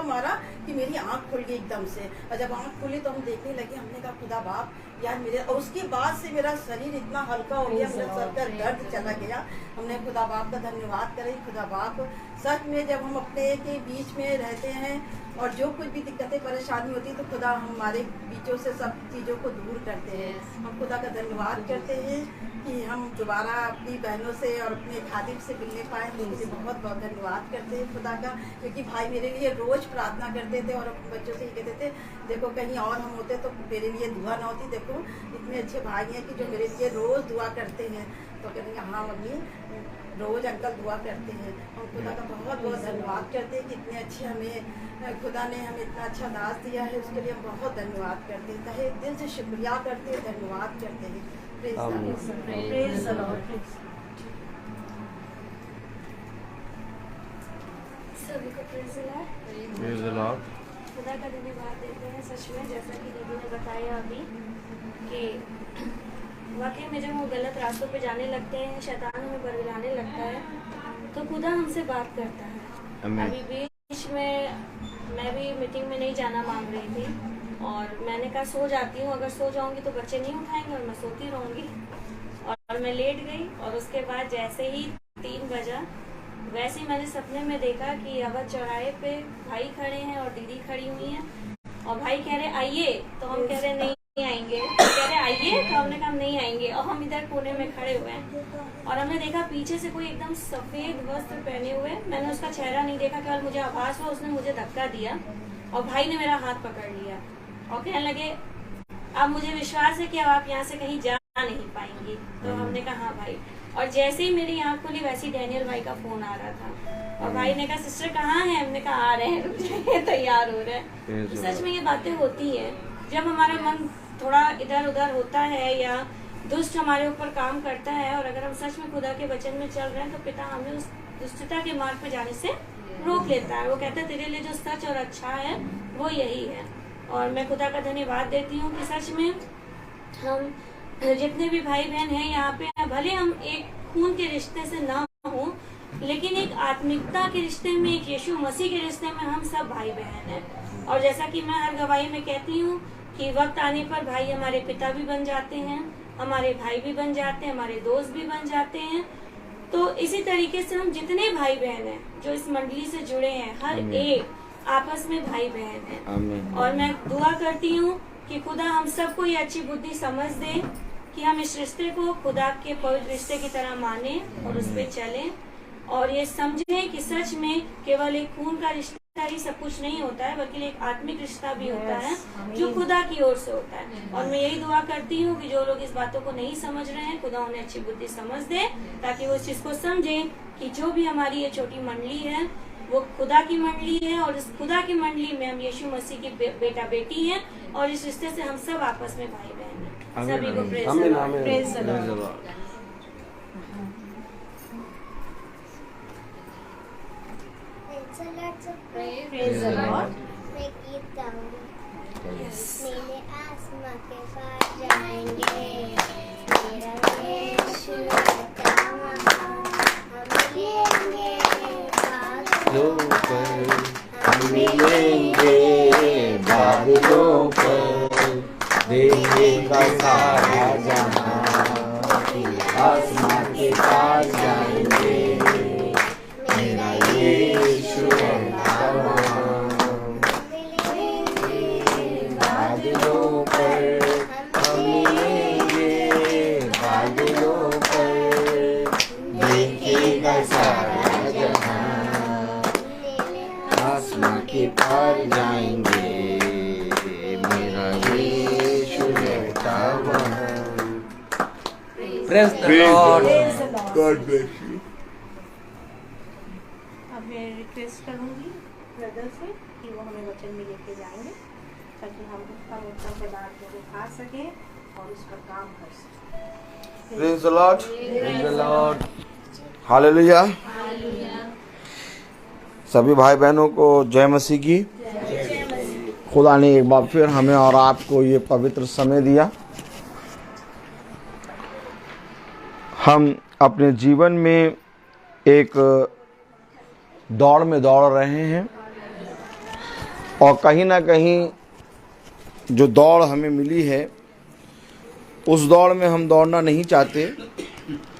मारा कि मेरी आंख खुल गई एकदम से। और जब आंख खुली तो हम देखने लगे, हमने कहा खुदा बाप यार मेरे। और उसके बाद से मेरा शरीर इतना हल्का हो गया, मेरा सर का दर्द चला गया। हमने खुदा बाप का धन्यवाद करें। खुदा बाप सच में जब हम अपने के बीच में रहते हैं और जो कुछ भी दिक्कतें परेशानी होती है तो खुदा हमारे बीचों से सब चीज़ों को दूर करते हैं। हम खुदा का धन्यवाद करते हैं कि हम दोबारा अपनी बहनों से और अपने खादिम से मिलने पाए। उनसे बहुत बहुत धन्यवाद करते हैं खुदा का, क्योंकि भाई मेरे लिए रोज़ प्रार्थना करते थे और अपने बच्चों से ये कहते थे देखो कहीं और हम होते तो मेरे लिए दुआ ना होती। देखो इतने अच्छे भाई हैं कि जो मेरे लिए रोज़ दुआ करते हैं। तो कहेंगे हाँ मम्मी रोज़ अंकल दुआ करते हैं। हम खुदा का बहुत बहुत धन्यवाद करते हैं कि इतने अच्छे हमें खुदा ने हमें इतना अच्छा दास दिया है, उसके लिए हम बहुत धन्यवाद करते हैं। तहे दिल से शुक्रिया करते हैं, धन्यवाद करते हैं। Praise the Lord. सभी को प्रेज़ द लॉर्ड। खुदा का धन्यवाद देते हैं। सच में जैसा कि दीदी ने बताया अभी कि वाकई में जब हम गलत रास्तों पे जाने लगते हैं, शैतान हमें बरगलाने लगता है, तो खुदा हमसे बात करता है। अभी बीच में मैं भी मीटिंग में नहीं जाना मांग रही थी और मैंने कहा सो जाती हूँ, अगर सो जाऊँगी तो बच्चे नहीं उठाएंगे और मैं सोती रहूँगी। और मैं लेट गई और उसके बाद जैसे ही 3 बजा वैसे ही मैंने सपने में देखा कि अवध चौराहे पे भाई खड़े हैं और दीदी खड़ी हुई हैं और भाई कह रहे आइए, तो हम कह रहे नहीं आएंगे, कह रहे आइए, तो हमने कहा नहीं आएंगे। और हम इधर कोने में खड़े हुए हैं और हमने देखा पीछे से कोई एकदम सफेद वस्त्र पहने हुए, मैंने उसका चेहरा नहीं देखा, केवल मुझे आभास हुआ उसने मुझे धक्का दिया और भाई ने मेरा हाथ पकड़ लिया और कहने लगे अब मुझे विश्वास है कि अब आप यहाँ से कहीं जा नहीं पाएंगी। तो हमने कहा हाँ भाई। और जैसे ही मेरी आँख खुली वैसे ही डैनियल भाई का फोन आ रहा था और भाई ने कहा सिस्टर कहाँ है, हमने कहा आ रहे हैं, रुक जाइए, तैयार हो रहे हैं। तो सच में ये बातें होती है जब हमारा मन थोड़ा इधर उधर होता है या दुष्ट हमारे ऊपर काम करता है, और अगर हम सच में खुदा के वचन में चल रहे हैं तो पिता हमें उस दुष्टता के मार्ग पे जाने से रोक लेता है। वो कहता है तेरे लिए जो सच और अच्छा है वो यही है। और मैं खुदा का धन्यवाद देती हूँ कि सच में हम जितने भी भाई बहन हैं यहाँ पे, भले हम एक खून के रिश्ते से ना हो लेकिन एक आत्मिकता के रिश्ते में, एक यीशु मसीह के रिश्ते में हम सब भाई बहन हैं। और जैसा कि मैं हर गवाही में कहती हूँ कि वक्त आने पर भाई हमारे पिता भी बन जाते हैं, हमारे भाई भी बन जाते हैं, हमारे दोस्त भी बन जाते हैं। तो इसी तरीके से हम जितने भाई बहन हैं जो इस मंडली से जुड़े हैं, हर एक आपस में भाई बहन है। और मैं दुआ करती हूँ कि खुदा हम सबको ये अच्छी बुद्धि समझ दे कि हम इस रिश्ते को खुदा के पवित्र रिश्ते की तरह माने और उस पर चलें और ये समझें कि सच में केवल एक खून का रिश्ता ही सब कुछ नहीं होता है, बल्कि एक आत्मिक रिश्ता भी होता है जो खुदा की ओर से होता है। और मैं यही दुआ करती हूँ कि जो लोग इस बातों को नहीं समझ रहे हैं, खुदा उन्हें अच्छी बुद्धि समझ दे, ताकि वो इस चीज को समझें कि जो भी हमारी ये छोटी मंडली है वो खुदा की मंडली है, और इस खुदा की मंडली में हम यीशु मसीह की बेटा बेटी हैं, और इस रिश्ते से हम सब आपस में भाई बहन हैं। सभी को praise the Lord. Praise the Lord. Praise the Lord. मैं गीत गाऊंगी। नीले आसमां के पार जाएंगे, मेरा यीशु रहता वहाँ, हम मिलेंगे बादलों पर, देखेगा सारा जहां, आसमां के पार जाएंगे, मेरा यीशु रहता वहाँ। बादलों पर हम मिलेंगे, बादलों पर, देखेगा सारा जहां, आसमां के पार जाएंगे, मेरा यीशु रहता वहाँ। Praise the Lord. God bless you. अब मैं रिक्वेस्ट करूंगी ब्रदर से कि वो हमें वचन में लेके जाएंगे, ताकि हम उसका उत्तम पदार्थ को खा सकें और उस पर काम कर सकें। Praise the Lord. Praise the Lord. Hallelujah. सभी भाई बहनों को जय मसीह की। खुदा ने एक बार फिर हमें और आपको ये पवित्र समय दिया। हम अपने जीवन में एक दौड़ में दौड़ रहे हैं, और कहीं ना कहीं जो दौड़ हमें मिली है उस दौड़ में हम दौड़ना नहीं चाहते,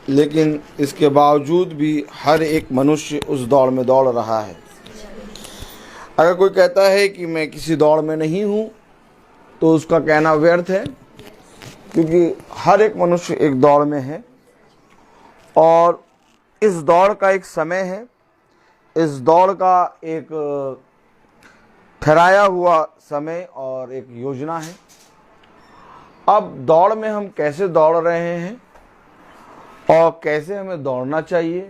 लेकिन इसके बावजूद भी हर एक मनुष्य उस दौड़ में दौड़ रहा है। अगर कोई कहता है कि मैं किसी दौड़ में नहीं हूँ, तो उसका कहना व्यर्थ है, क्योंकि हर एक मनुष्य एक दौड़ में है, और इस दौड़ का एक समय है, इस दौड़ का एक ठहराया हुआ समय और एक योजना है। अब दौड़ में हम कैसे दौड़ रहे हैं और कैसे हमें दौड़ना चाहिए,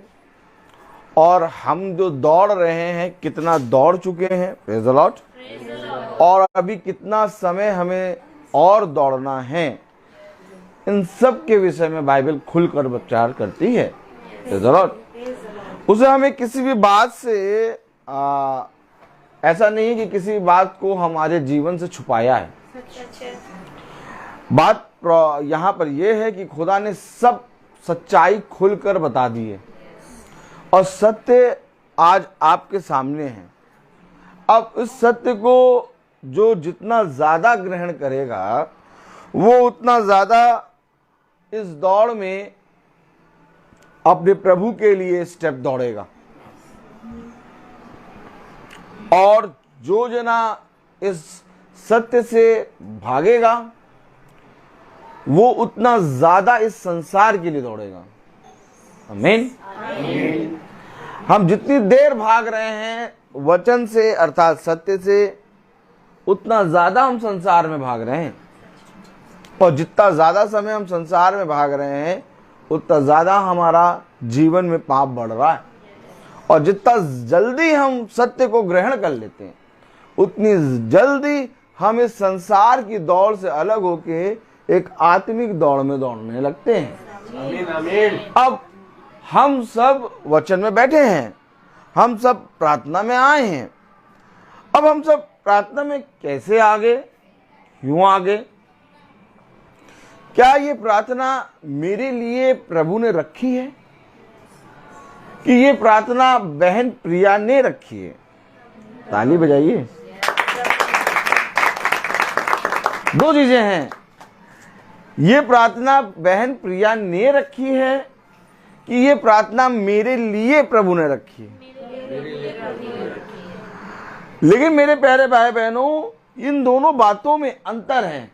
और हम जो दौड़ रहे हैं कितना दौड़ चुके हैं, प्रेज़ द लॉर्ड, और अभी कितना समय हमें और दौड़ना है, इन सब के विषय में बाइबल खुलकर विचार करती है। Praise the Lord. उसे हमें किसी भी बात से ऐसा नहीं कि किसी बात को हमारे जीवन से छुपाया है। बात यहाँ पर यह है कि खुदा ने सब सच्चाई खुलकर बता दी है, और सत्य आज आपके सामने है। अब इस सत्य को जो जितना ज़्यादा ग्रहण करेगा, वो उतना ज़्यादा इस दौड़ में अपने प्रभु के लिए स्टेप दौड़ेगा, और जो जना इस सत्य से भागेगा वो उतना ज़्यादा इस संसार के लिए दौड़ेगा। आमीन। हम जितनी देर भाग रहे हैं वचन से अर्थात सत्य से, उतना ज़्यादा हम संसार में भाग रहे हैं, और जितना ज़्यादा समय हम संसार में भाग रहे हैं उतना ज़्यादा हमारा जीवन में पाप बढ़ रहा है, और जितना जल्दी हम सत्य को ग्रहण कर लेते हैं उतनी जल्दी हम इस संसार की दौड़ से अलग होके एक आत्मिक दौड़ में दौड़ने लगते हैं। आमीन, आमीन। अब हम सब वचन में बैठे हैं, हम सब प्रार्थना में आए हैं। अब हम सब प्रार्थना में कैसे आगे, क्यों आगे? क्या ये प्रार्थना मेरे लिए प्रभु ने रखी है कि ये प्रार्थना बहन प्रिया ने रखी है? ताली बजाइए। दो चीजें हैं, ये प्रार्थना बहन प्रिया ने रखी है कि ये प्रार्थना मेरे लिए प्रभु ने रखी है? लेकिन मेरे प्यारे भाई बहनों, इन दोनों बातों में अंतर है,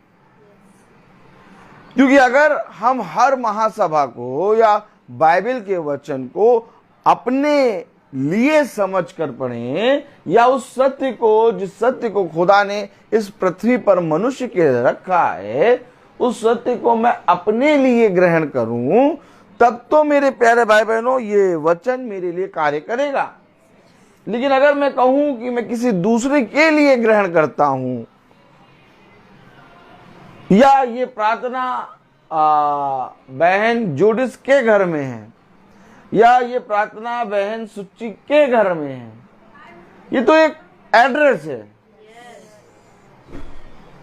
क्योंकि अगर हम हर महासभा को या बाइबल के वचन को अपने लिए समझ कर पढ़ें, या उस सत्य को, जिस सत्य को खुदा ने इस पृथ्वी पर मनुष्य के लिए रखा है, उस सत्य को मैं अपने लिए ग्रहण करूं, तब तो मेरे प्यारे भाई बहनों ये वचन मेरे लिए कार्य करेगा। लेकिन अगर मैं कहूं कि मैं किसी दूसरे के लिए ग्रहण करता हूं, या ये प्रार्थना बहन जोडिस के घर में है, या ये प्रार्थना बहन सुच्ची के घर में है, ये तो एक एड्रेस है।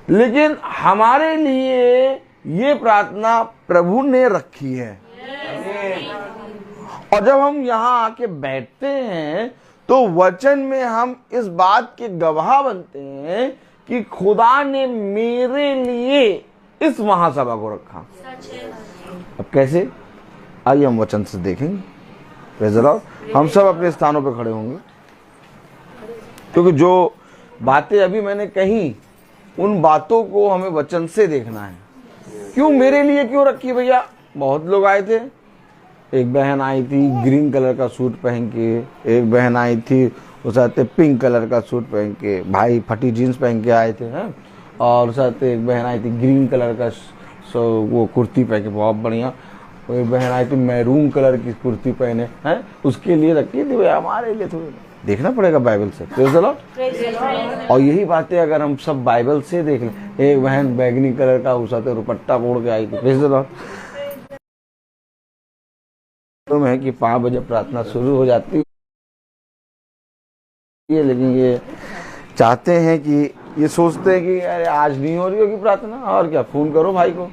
लेकिन हमारे लिए ये प्रार्थना प्रभु ने रखी है। और जब हम यहाँ आके बैठते हैं तो वचन में हम इस बात के गवाह बनते हैं कि खुदा ने मेरे लिए इस महासभा को रखा। अब कैसे, आइए हम वचन से देखेंगे। Praise the Lord. हम सब अपने स्थानों पर खड़े होंगे, क्योंकि जो बातें अभी मैंने कही उन बातों को हमें वचन से देखना है। क्यों मेरे लिए क्यों रखी भैया? बहुत लोग आए थे। एक बहन आई थी ग्रीन कलर का सूट पहन के, एक बहन आई थी उस साथ पिंक कलर का सूट पहन के, भाई फटी जीन्स पहन के आए थे हैं, और साथ एक बहन आई थी ग्रीन कलर का वो कुर्ती पहन के, बहुत बढ़िया। एक बहन आई थी मैरून कलर की कुर्ती पहने हैं, उसके लिए रखी थी भैया, हमारे लिए थोड़ी। देखना पड़ेगा बाइबल से। Praise the Lord. और यही बातें अगर हम सब बाइबल से देख लें। एक बहन बैगनी कलर का उस दुपट्टा ओढ़ के आई थी। Praise the Lord. तो है कि 5 बजे प्रार्थना शुरू हो जाती है, लेकिन ये चाहते हैं कि, ये सोचते हैं कि अरे आज नहीं हो रही होगी प्रार्थना, और क्या, फोन करो भाई को।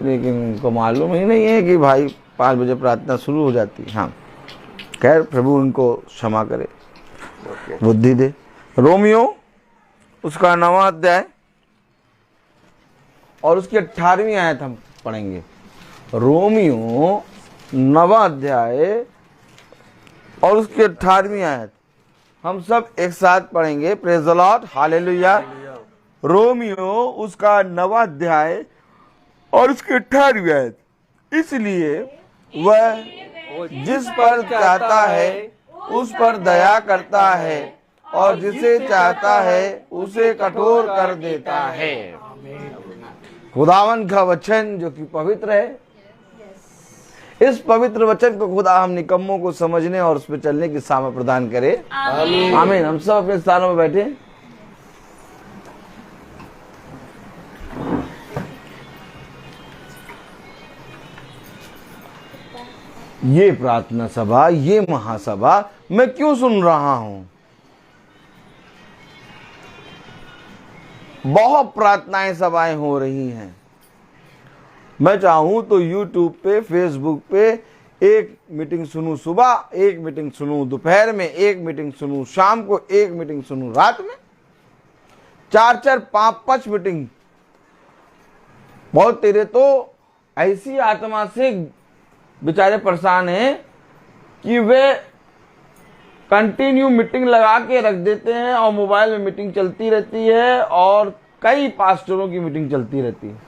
लेकिन उनको मालूम ही नहीं है कि भाई 5 बजे प्रार्थना शुरू हो जाती है। हाँ, खैर प्रभु उनको क्षमा करे, बुद्धि दे। रोमियो उसका 9वां अध्याय और उसकी 18वीं आयत हम पढ़ेंगे। रोमियो 9वां अध्याय और उसकी 18वीं आयत हम सब एक साथ पढ़ेंगे। Praise the Lord, hallelujah. Romeo उसका 9वां अध्याय और उसकी 18वीं आयत। इसलिए वह जिस पर चाहता है उस पर दया करता है, और जिसे चाहता है उसे कठोर कर देता है। खुदावन का वचन जो कि पवित्र है, इस पवित्र वचन को खुदा हम निकम्मों को समझने और उस पर चलने की सामर्थ प्रदान करे। आमीन। हम सब अपने स्थानों में बैठे। ये प्रार्थना सभा, ये महासभा मैं क्यों सुन रहा हूं? बहुत प्रार्थनाएं सभाएं हो रही हैं। मैं चाहूं तो YouTube पे, Facebook पे एक मीटिंग सुनूं सुबह, एक मीटिंग सुनूं दोपहर में, एक मीटिंग सुनूं शाम को, एक मीटिंग सुनूं रात में, 4-4, 5-5 मीटिंग। बहुत तेरे तो ऐसी आत्मा से बेचारे परेशान हैं कि वे कंटिन्यू मीटिंग लगा के रख देते हैं, और मोबाइल में मीटिंग चलती रहती है, और कई पास्टरों की मीटिंग चलती रहती है।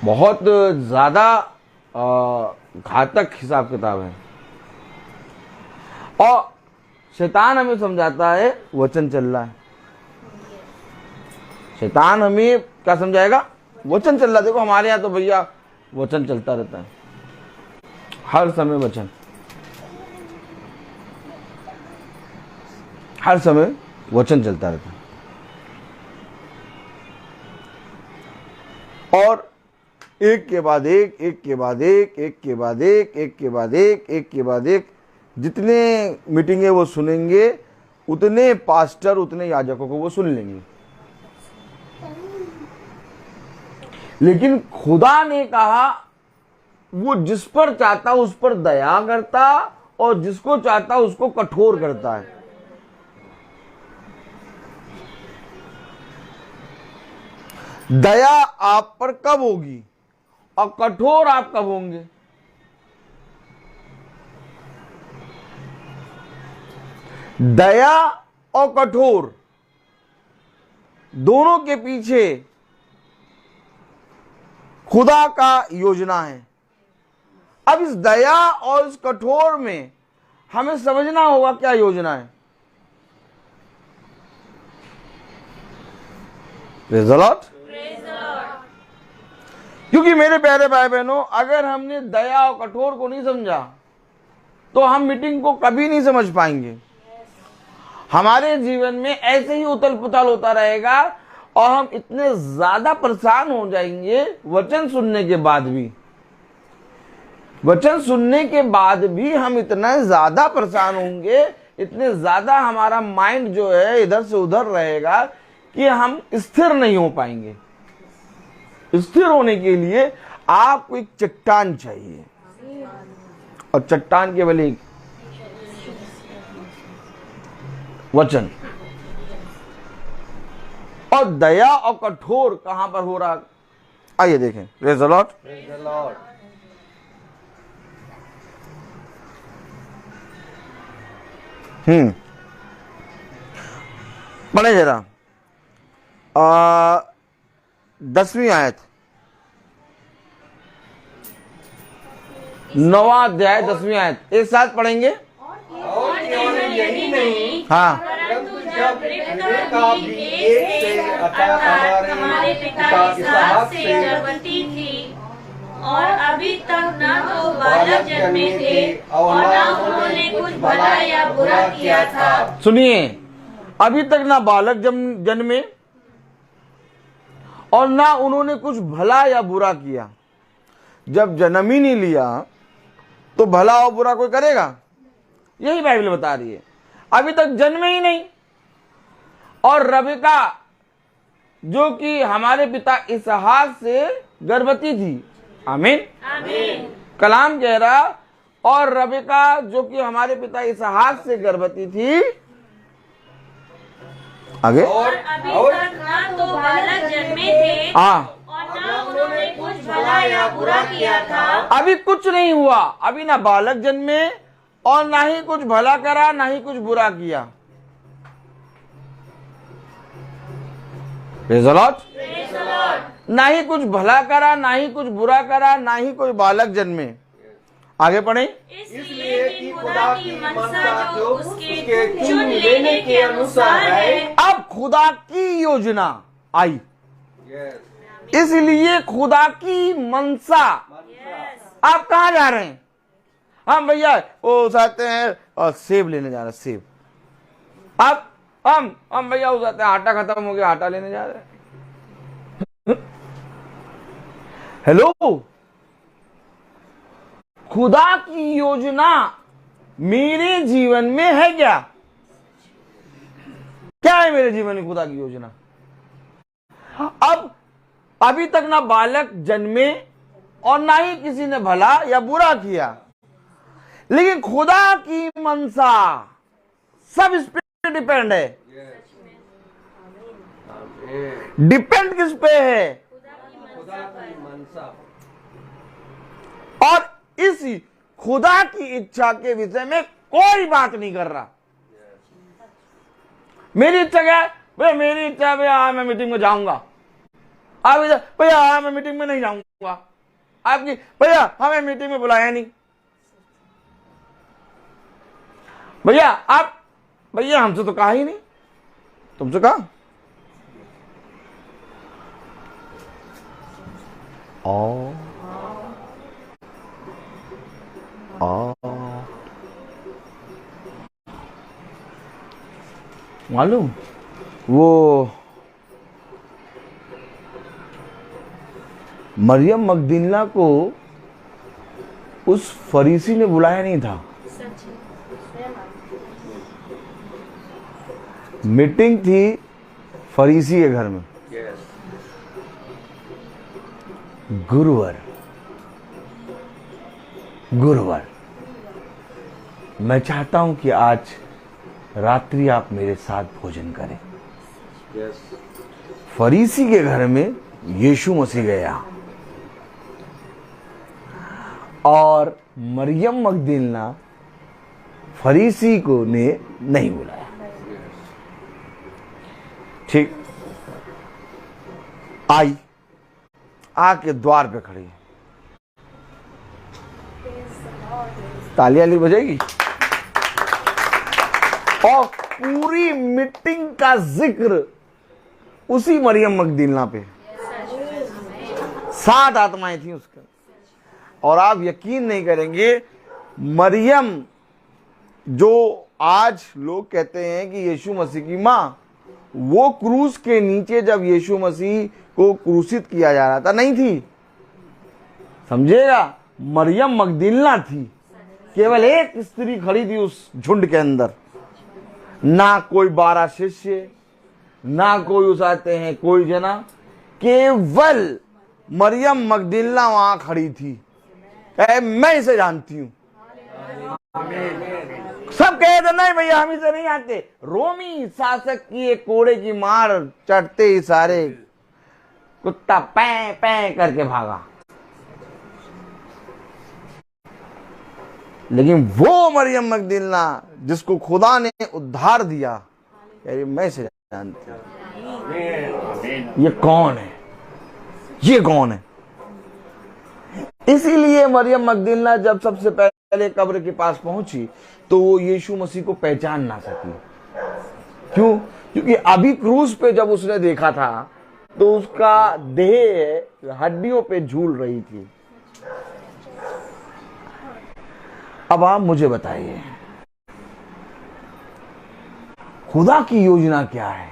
बहुत ज्यादा घातक हिसाब किताब है। और शैतान हमें समझाता है वचन चल रहा है। शैतान हमें क्या समझाएगा? वचन चल रहा है। देखो हमारे यहाँ तो भैया वचन चलता रहता है, हर समय वचन, हर समय वचन चलता रहता है। और एक के बाद एक, एक के बाद एक, एक के बाद एक, एक के बाद एक, एक के बाद एक, जितने मीटिंगें वो सुनेंगे उतने पास्टर, उतने याजकों को वो सुन लेंगे। लेकिन खुदा ने कहा वो जिस पर चाहता उस पर दया करता, और जिसको चाहता उसको कठोर करता है। दया आप पर कब होगी और कठोर आप कब होंगे? दया और कठोर दोनों के पीछे खुदा का योजना है। अब इस दया और इस कठोर में हमें समझना होगा क्या योजना है। Praise the Lord. क्योंकि मेरे प्यारे भाई बहनों, अगर हमने दया और कठोर को नहीं समझा तो हम मीटिंग को कभी नहीं समझ पाएंगे। हमारे जीवन में ऐसे ही उथल पुथल होता रहेगा और हम इतने ज्यादा परेशान हो जाएंगे वचन सुनने के बाद भी। वचन सुनने के बाद भी हम इतना ज्यादा परेशान होंगे, इतने ज्यादा हमारा माइंड जो है इधर से उधर रहेगा कि हम स्थिर नहीं हो पाएंगे। स्थिर होने के लिए आपको एक चट्टान चाहिए, और चट्टान केवल एक वचन। और दया और कठोर कहां पर हो रहा, आइए देखें। Praise the Lord. पढ़े जरा 10वीं आयत, 9वां अध्याय 10वीं आयत, एक साथ पढ़ेंगे। यही नहीं, हाँ, परंतु जब रिबका भी एक से अर्थात हमारे पिता इसहाक से गर्भवती थी और अभी तक न तो बालक जन्मे थे और न उन्होंने कुछ भला या बुरा किया था। सुनिए, अभी तक ना बालक जन्मे और ना उन्होंने कुछ भला या बुरा किया। जब जन्म ही नहीं लिया तो भला और बुरा कोई करेगा? यही बाइबल बता रही है। अभी तक जन्मे ही नहीं, और रबिका जो कि हमारे पिता इसहाक से गर्भवती थी। आमीन, आमीन। कलाम कह रहा, और रबिका जो कि हमारे पिता इसहाक से गर्भवती थी। आगे, और अभी तक न तो बालक जन्मे थे हाँ, और न उन्होंने कुछ भला या बुरा किया था। अभी कुछ नहीं हुआ, अभी ना बालक जन्मे और ना ही कुछ भला करा, ना ही कुछ बुरा किया। Praise the Lord. ना ही कुछ भला करा, ना ही कुछ बुरा करा, ना ही कोई बालक जन्मे। आगे पढ़े। इसलिए कि खुदा की मनसा जो उसके चुन लेने के अनुसार है। अब खुदा की योजना आई, इसलिए खुदा की मनसा। आप कहाँ जा रहे हैं? हम भैया वो चाहते हैं और सेब लेने जा रहे हैं, सेब। अब हम भैया हो जाते हैं आटा खत्म हो गया, आटा लेने जा रहे हैं। हेलो, खुदा की योजना मेरे जीवन में है क्या? क्या है मेरे जीवन में खुदा की योजना? अब अभी तक ना बालक जन्मे और ना ही किसी ने भला या बुरा किया, लेकिन खुदा की मनसा सब इस पे डिपेंड है। डिपेंड किस पे है? और इस खुदा की इच्छा के विषय में कोई बात नहीं कर रहा। मेरी इच्छा क्या है? भैया मेरी इच्छा है भैया मैं मीटिंग में जाऊंगा। आप भैया मैं मीटिंग में नहीं जाऊंगा। आपकी भैया हमें मीटिंग में बुलाया नहीं। भैया आप भैया हमसे तो कहा ही नहीं, तुमसे कहा। मालूम वो मरियम मगदलीना को उस फरीसी ने बुलाया नहीं था। मीटिंग थी फरीसी के घर में। गुरुवार मैं चाहता हूं कि आज रात्रि आप मेरे साथ भोजन करें। फरीसी के घर में यीशु मसीह गया और मरियम मगदलीना फरीसी को ने नहीं बुलाया। ठीक, आई आके द्वार पे खड़ी। तालियां ली बजेगी। और पूरी मीटिंग का जिक्र उसी मरियम मगदलीना पे, 7 आत्माएं थी उसके। और आप यकीन नहीं करेंगे, मरियम जो आज लोग कहते हैं कि यीशु मसीह की मां, वो क्रूस के नीचे जब यीशु मसीह को क्रूसित किया जा रहा था नहीं थी, समझेगा, मरियम मगदलीना थी। केवल एक स्त्री खड़ी थी उस झुंड के अंदर, ना कोई 12 शिष्य, ना कोई उस आते हैं कोई जना, केवल मरियम मगदलीना वहां खड़ी थी। मैं इसे जानती हूं। सब कहे थे नहीं भैया हम इसे नहीं जानते। रोमी शासक की एक कोड़े की मार चढ़ते ही सारे कुत्ता पै पै करके भागा। लेकिन वो मरियम मगदलीना जिसको खुदा ने उद्धार दिया, मैं इसे जानती हूं। ये कौन है? ये कौन है? इसीलिए मरियम मगदलीना जब सबसे पहले कब्र के पास पहुंची तो वो यीशु मसीह को पहचान ना सकी। क्यों? क्योंकि अभी क्रूस पे जब उसने देखा था तो उसका देह हड्डियों पे झूल रही थी। अब आप मुझे बताइए, खुदा की योजना क्या है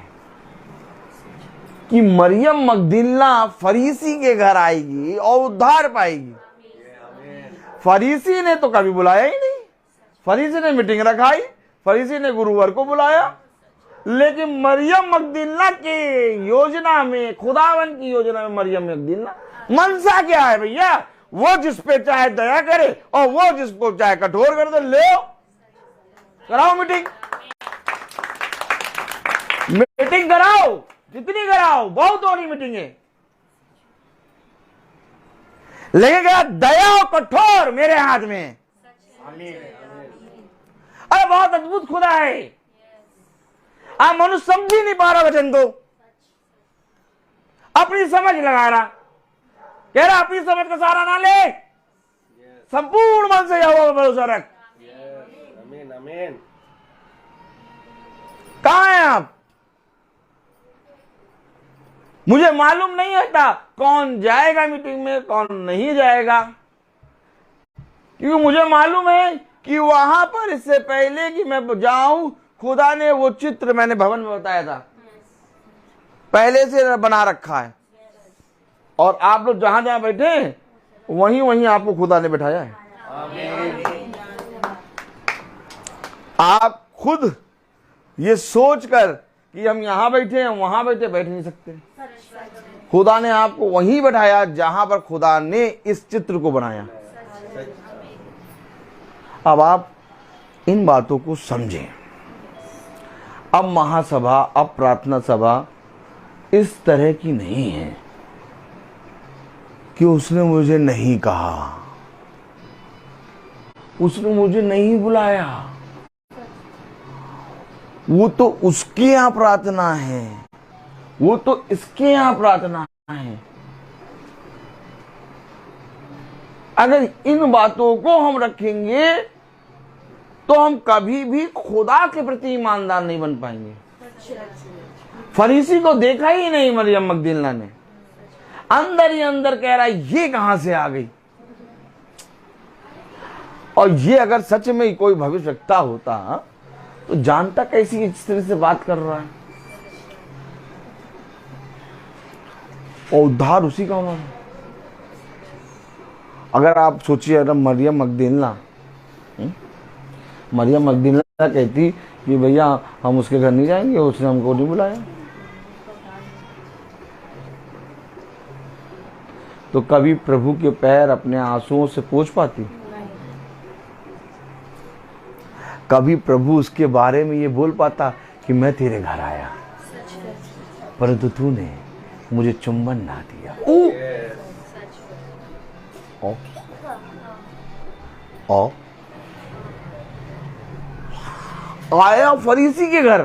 कि मरियम मगदलीना फरीसी के घर आएगी और उद्धार पाएगी? फरीसी ने तो कभी बुलाया ही नहीं। फरीसी ने मीटिंग रखाई, फरीसी ने गुरुवार को बुलाया, लेकिन मरियम मगदलीना की योजना में, खुदावन की योजना में मरियम मगदलीना मनसा क्या है भैया? वो जिस पे चाहे दया करे और वो जिसको चाहे कठोर कर दे। ले कराओ मीटिंग, मीटिंग कराओ, जितनी कराओ, बहुत हो रही मीटिंगें। लेकिन क्या दया और कठोर मेरे हाथ में। अरे बहुत अद्भुत खुदा है। आप मनुष्य समझ ही नहीं पा रहा वचन को, अपनी समझ लगा रहा, कह रहा अपनी समझ का सहारा ना ले, संपूर्ण मन से यहोवा पर भरोसा रख। कहां हैं आप? मुझे मालूम नहीं होता कौन जाएगा मीटिंग में, कौन नहीं जाएगा, क्योंकि मुझे मालूम है कि वहां पर इससे पहले कि मैं जाऊं, खुदा ने वो चित्र, मैंने भवन में बताया था, पहले से बना रखा है। और आप लोग जहां जहां बैठे वहीं वहीं आपको खुदा ने बैठाया है। आप खुद ये सोचकर कि हम यहां बैठे हैं वहां बैठ नहीं सकते। खुदा ने आपको वहीं बैठाया जहां पर खुदा ने इस चित्र को बनाया। अब आप इन बातों को समझें। अब महासभा, अब प्रार्थना सभा इस तरह की नहीं है कि उसने मुझे नहीं कहा, उसने मुझे नहीं बुलाया। वो तो उसके यहां प्रार्थना है, वो तो इसके यहां प्रार्थना है। अगर इन बातों को हम रखेंगे तो हम कभी भी खुदा के प्रति ईमानदार नहीं बन पाएंगे। फरीसी को देखा ही नहीं मरियम मगदलीना ने, अंदर ही अंदर कह रहा है ये कहां से आ गई। और ये अगर सच में कोई भविष्यवक्ता होता तो जानता कैसी इस तरह से बात कर रहा है। और उद्धार उसी का होना। अगर आप सोचिए, अगर मरियम मगदलीना कहती कि भैया हम उसके घर नहीं जाएंगे, उसने हमको नहीं बुलाया, तो कभी प्रभु के पैर अपने आंसुओं से पोंछ पाती? कभी प्रभु उसके बारे में ये बोल पाता कि मैं तेरे घर आया परंतु तूने मुझे चुंबन ना दिया? आया फरीसी के घर,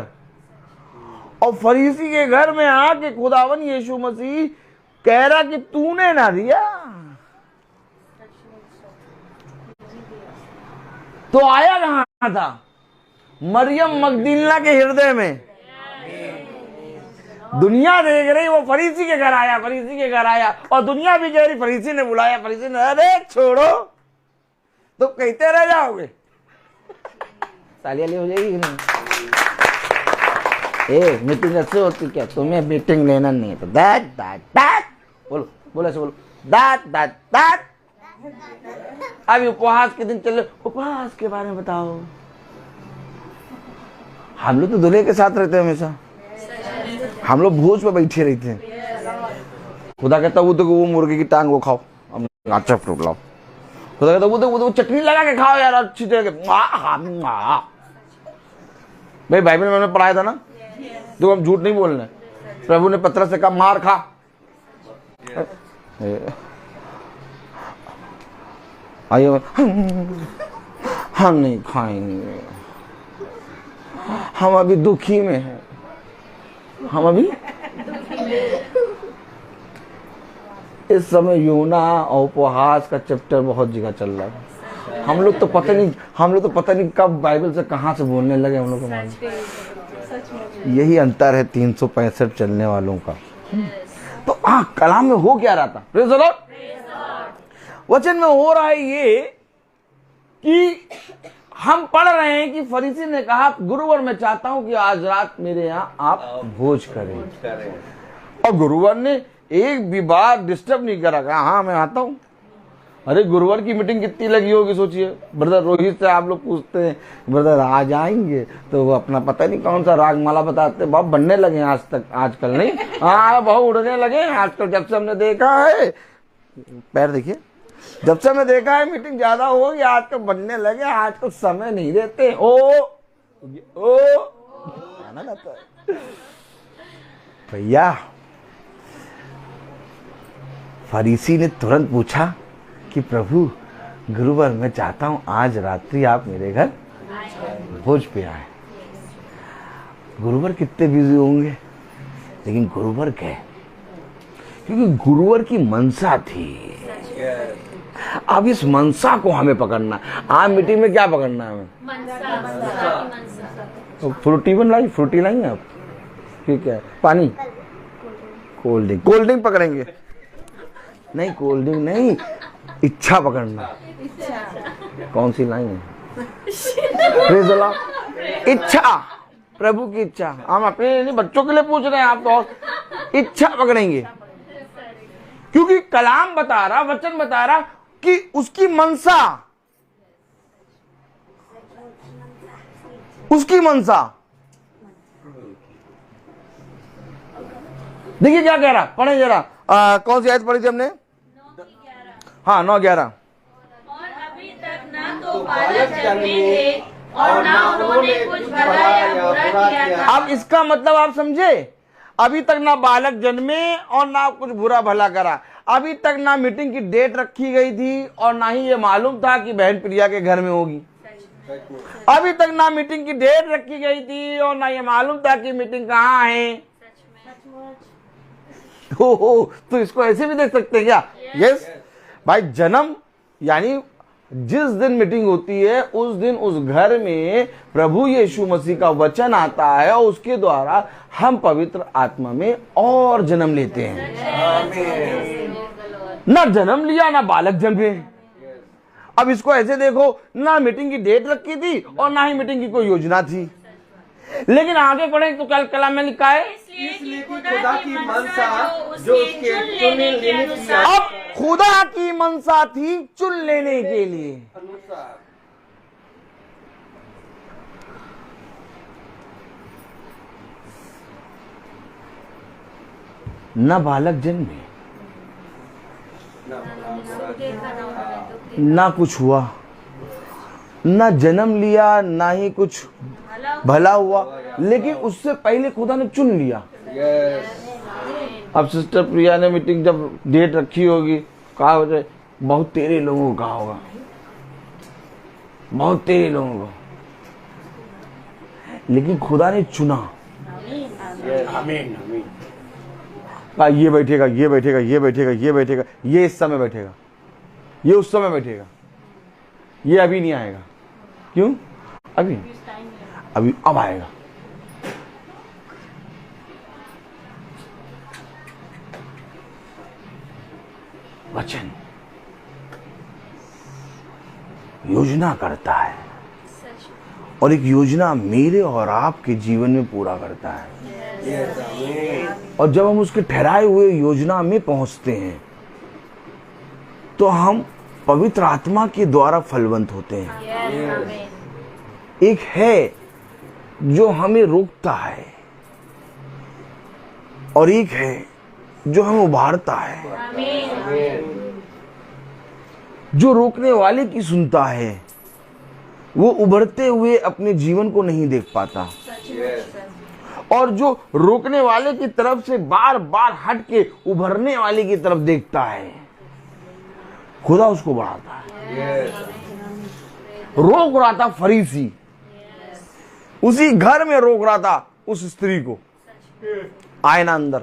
और फरीसी के घर में आके खुदावन यीशु मसीह कह रहा कि तूने ना दिया। तो आया कहां था? मरियम मगदलीना के हृदय में। दुनिया देख रही, वो फरीसी के घर आया, फरीसी के घर आया, और दुनिया भी कह रही, फरीसी ने बुलाया, फरीसी ने, अरे छोड़ो, तो कहते रह जाओगे। तालियां हो जाएगी कि नहीं? ए मीटिंग ऐसे होती क्या? तुम्हें मीटिंग लेना नहीं है तो दैट दैट दैट बोलो, बोलो ऐसे बोलो, दैट दैट दैट। अभी उपवास के दिन चले, उपवास के बारे में बताओ। हम लोग तो दूल्हे के साथ रहते हैं हमेशा, हम लोग भोज पे बैठे रहते हैं। खुदा कहता वो तो वो मुर्गे की टांग वो खाओ, अच्छा फ्रूट लाओ। खुदा कहता वो तो चटनी लगा के खाओ यार, अच्छी तरह के। भाई बाइबल में हमने पढ़ाया था ना, तो हम झूठ नहीं बोलना। प्रभु ने पतरस से कहा मार खा, आइए हम नहीं खाएंगे, हम अभी दुखी में हैं, हम अभी इस समय यूना और उपहास का चैप्टर बहुत जगह चल रहा है। हम लोग तो पता नहीं कब बाइबल से कहां से बोलने लगे। हम लोग को मालूम, यही अंतर है 365 चलने वालों का। तो कलाम में हो क्या रहा था? Praise the Lord. वचन में हो रहा है ये कि हम पढ़ रहे हैं कि फरीसी ने कहा, गुरुवर मैं चाहता हूं कि आज रात मेरे यहाँ आप भोज करें। और गुरुवर ने एक भी बार डिस्टर्ब नहीं करा, कहा हाँ मैं आता हूं। अरे गुरुवार की मीटिंग कितनी लगी होगी सोचिए। ब्रदर रोहित से आप लोग पूछते हैं ब्रदर आज आएंगे, तो वो अपना पता नहीं कौन सा राग माला बताते, बहुत बनने लगे आज तक, आजकल नहीं, हाँ बहुत उड़ने लगे आजकल। जब से हमने देखा है, पैर देखिए, जब से हमने देखा है मीटिंग ज्यादा होगी, आजकल बनने लगे, आजकल समय नहीं देते। ओ आना जाता है भैया। फरीसी ने तुरंत पूछा कि प्रभु गुरुवार मैं चाहता हूं आज रात्रि आप मेरे घर भोज पे आए। गुरुवार कितने बिजी होंगे, लेकिन गुरुवार गए क्योंकि गुरुवार की मनसा थी। अब इस मनसा को हमें पकड़ना। आज मीटिंग में क्या पकड़ना है हमें? तो फ्रूटी लाई, फ्रूटी लाई आप, ठीक है, पानी, कोल्ड ड्रिंक पकड़ेंगे? नहीं कोल्ड ड्रिंक नहीं, इच्छा पकड़ना। कौन सी लाइन है? Praise the Lord. इच्छा, प्रभु की इच्छा। हम अपने नहीं बच्चों के लिए पूछ रहे हैं, आप तो इच्छा पकड़ेंगे क्योंकि कलाम बता रहा, वचन बता रहा कि उसकी मनसा, उसकी मनसा। देखिए क्या कह रहा, पढ़े जरा। कौन सी आयत पढ़ी थी हमने? 9:11। हाँ 9:11। और अभी तक ना तो बालक जन्मे थे और ना उन्होंने कुछ भला या बुरा किया था। अब इसका मतलब आप समझे? अभी तक ना बालक जन्मे और ना कुछ बुरा भला करा। अभी तक ना मीटिंग की डेट रखी गई थी और ना ही ये मालूम था कि बहन प्रिया के घर में होगी। अभी तक ना मीटिंग की डेट रखी गई थी और ना ये मालूम था कि मीटिंग कहाँ है। हो तो इसको ऐसे भी देख सकते हैं क्या? यस भाई, जन्म यानी जिस दिन मीटिंग होती है उस दिन उस घर में प्रभु यीशु मसीह का वचन आता है और उसके द्वारा हम पवित्र आत्मा में और जन्म लेते हैं। ना जन्म लिया ना बालक जन्मे। अब इसको ऐसे देखो, ना मीटिंग की डेट रखी थी और ना ही मीटिंग की कोई योजना थी, लेकिन आगे पढ़े तो कल कलाम में लिखा है इसलिए खुदा की मनसा जो उसके चुनने के अनुसार। अब खुदा की मनसा थी चुन लेने के लिए। न बालक जन्मे, ना कुछ हुआ, ना जन्म लिया, ना ही कुछ भला हुआ, लेकिन उससे पहले खुदा ने चुन लिया। अब सिस्टर प्रिया ने मीटिंग जब डेट रखी होगी, कहा हो बहुत तेरे लोगों को कहा होगा, बहुत तेरे लोगों को, लेकिन खुदा ने चुना। कहा ये बैठेगा, ये बैठेगा, ये बैठेगा, ये बैठेगा, ये इस समय बैठेगा, ये उस समय बैठेगा, ये अभी नहीं आएगा। क्यों? अभी अब आएगा। वचन योजना करता है और एक योजना मेरे और आपके जीवन में पूरा करता है। और जब हम उसके ठहराए हुए योजना में पहुंचते हैं तो हम पवित्र आत्मा के द्वारा फलवंत होते हैं। एक है जो हमें रोकता है और एक है जो हमें उभारता है। जो रोकने वाले की सुनता है वो उभरते हुए अपने जीवन को नहीं देख पाता, और जो रोकने वाले की तरफ से बार बार हट के उभरने वाले की तरफ देखता है, खुदा उसको बढ़ाता है। रोक रहा था फरीसी, उसी घर में रोक रहा था उस स्त्री को, आए ना अंदर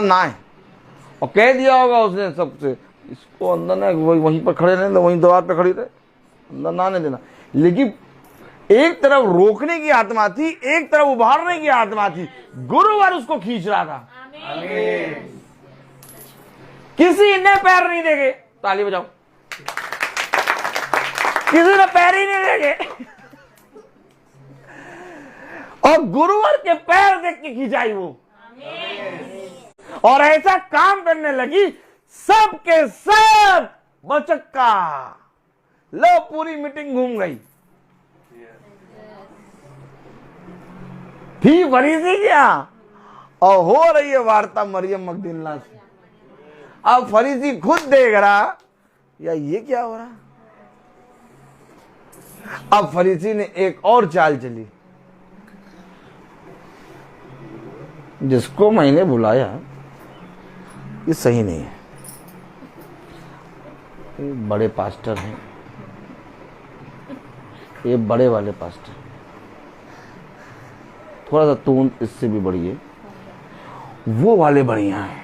ना आए, और कह दिया होगा उसने सबसे, इसको अंदर ना, वहीं पर खड़े रहने, वहीं द्वार पे खड़ी रहे, अंदर ना आने देना। लेकिन एक तरफ रोकने की आत्मा थी, एक तरफ उभारने की आत्मा थी। गुरुवार उसको खींच रहा था। किसी ने पैर नहीं देखे, ताली बजाओ, किसी ने पैर ही नहीं देखे, और गुरुवार के पैर देख के खिंचाई वो, और ऐसा काम करने लगी सब के सब बचक्का, लो पूरी मीटिंग घूम गई। थी फरीसी क्या, और हो रही है वार्ता मरियम मगदलीना से। अब फरीसी खुद देख रहा, या ये क्या हो रहा। अब फरीसी ने एक और चाल चली, जिसको मैंने बुलाया ये सही नहीं है, ये बड़े पास्टर हैं, ये बड़े वाले पास्टर, थोड़ा सा टोन इससे भी बड़ी है, वो वाले बढ़िया हैं।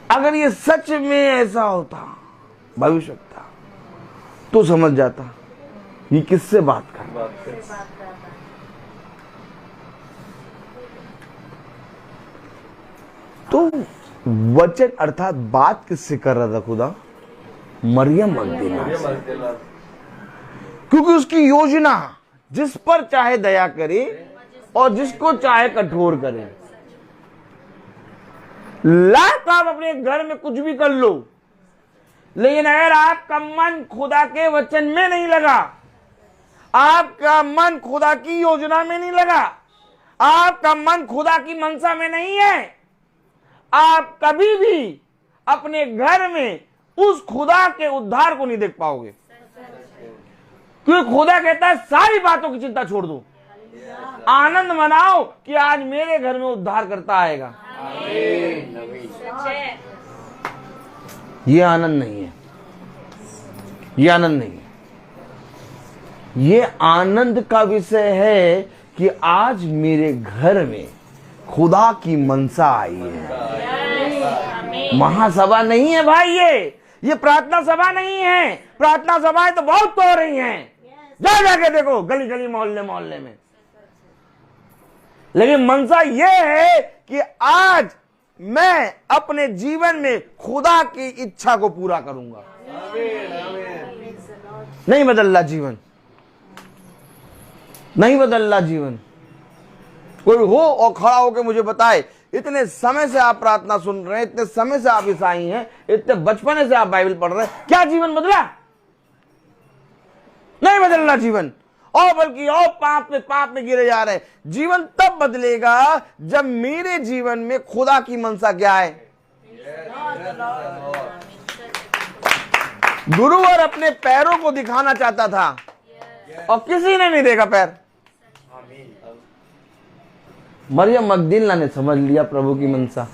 अगर ये सच में ऐसा होता भविष्यता, तो समझ जाता ये किससे बात कर रहा है। तो वचन अर्थात बात किससे कर रहा था खुदा? मरियम मगदलीना से, क्योंकि उसकी योजना जिस पर चाहे दया करे और जिसको चाहे कठोर करे। लाख आप अपने घर में कुछ भी कर लो, लेकिन अगर आपका मन खुदा के वचन में नहीं लगा, आपका मन खुदा की योजना में नहीं लगा, आपका मन खुदा की मनसा में नहीं है, आप कभी भी अपने घर में उस खुदा के उद्धार को नहीं देख पाओगे। क्योंकि खुदा कहता है सारी बातों की चिंता छोड़ दो, आनंद मनाओ कि आज मेरे घर में उद्धार करता आएगा। ये आनंद नहीं है, ये आनंद नहीं है। ये आनंद का विषय है कि आज मेरे घर में खुदा की मनसा आई है। महासभा नहीं है भाई, ये प्रार्थना सभा नहीं है। प्रार्थना सभाएं तो बहुत तो हो रही हैं, जाके देखो गली गली मोहल्ले मोहल्ले में। लेकिन मनसा ये है कि आज मैं अपने जीवन में खुदा की इच्छा को पूरा करूंगा। नहीं बदल रहा जीवन, नहीं बदल रहा जीवन। कोई हो और खड़ा होकर मुझे बताए, इतने समय से आप प्रार्थना सुन रहे हैं, इतने समय से आप ईसाई हैं, इतने बचपन से आप बाइबल पढ़ रहे हैं, क्या जीवन बदला? नहीं बदल रहा जीवन, और बल्कि और पाप में गिरे जा रहे हैं। जीवन तब बदलेगा जब मेरे जीवन में खुदा की मनसा क्या है। गुरुवार अपने पैरों को दिखाना चाहता था और किसी ने नहीं देखा पैर। मरियम मगदलीना ने समझ लिया प्रभु की मनसा।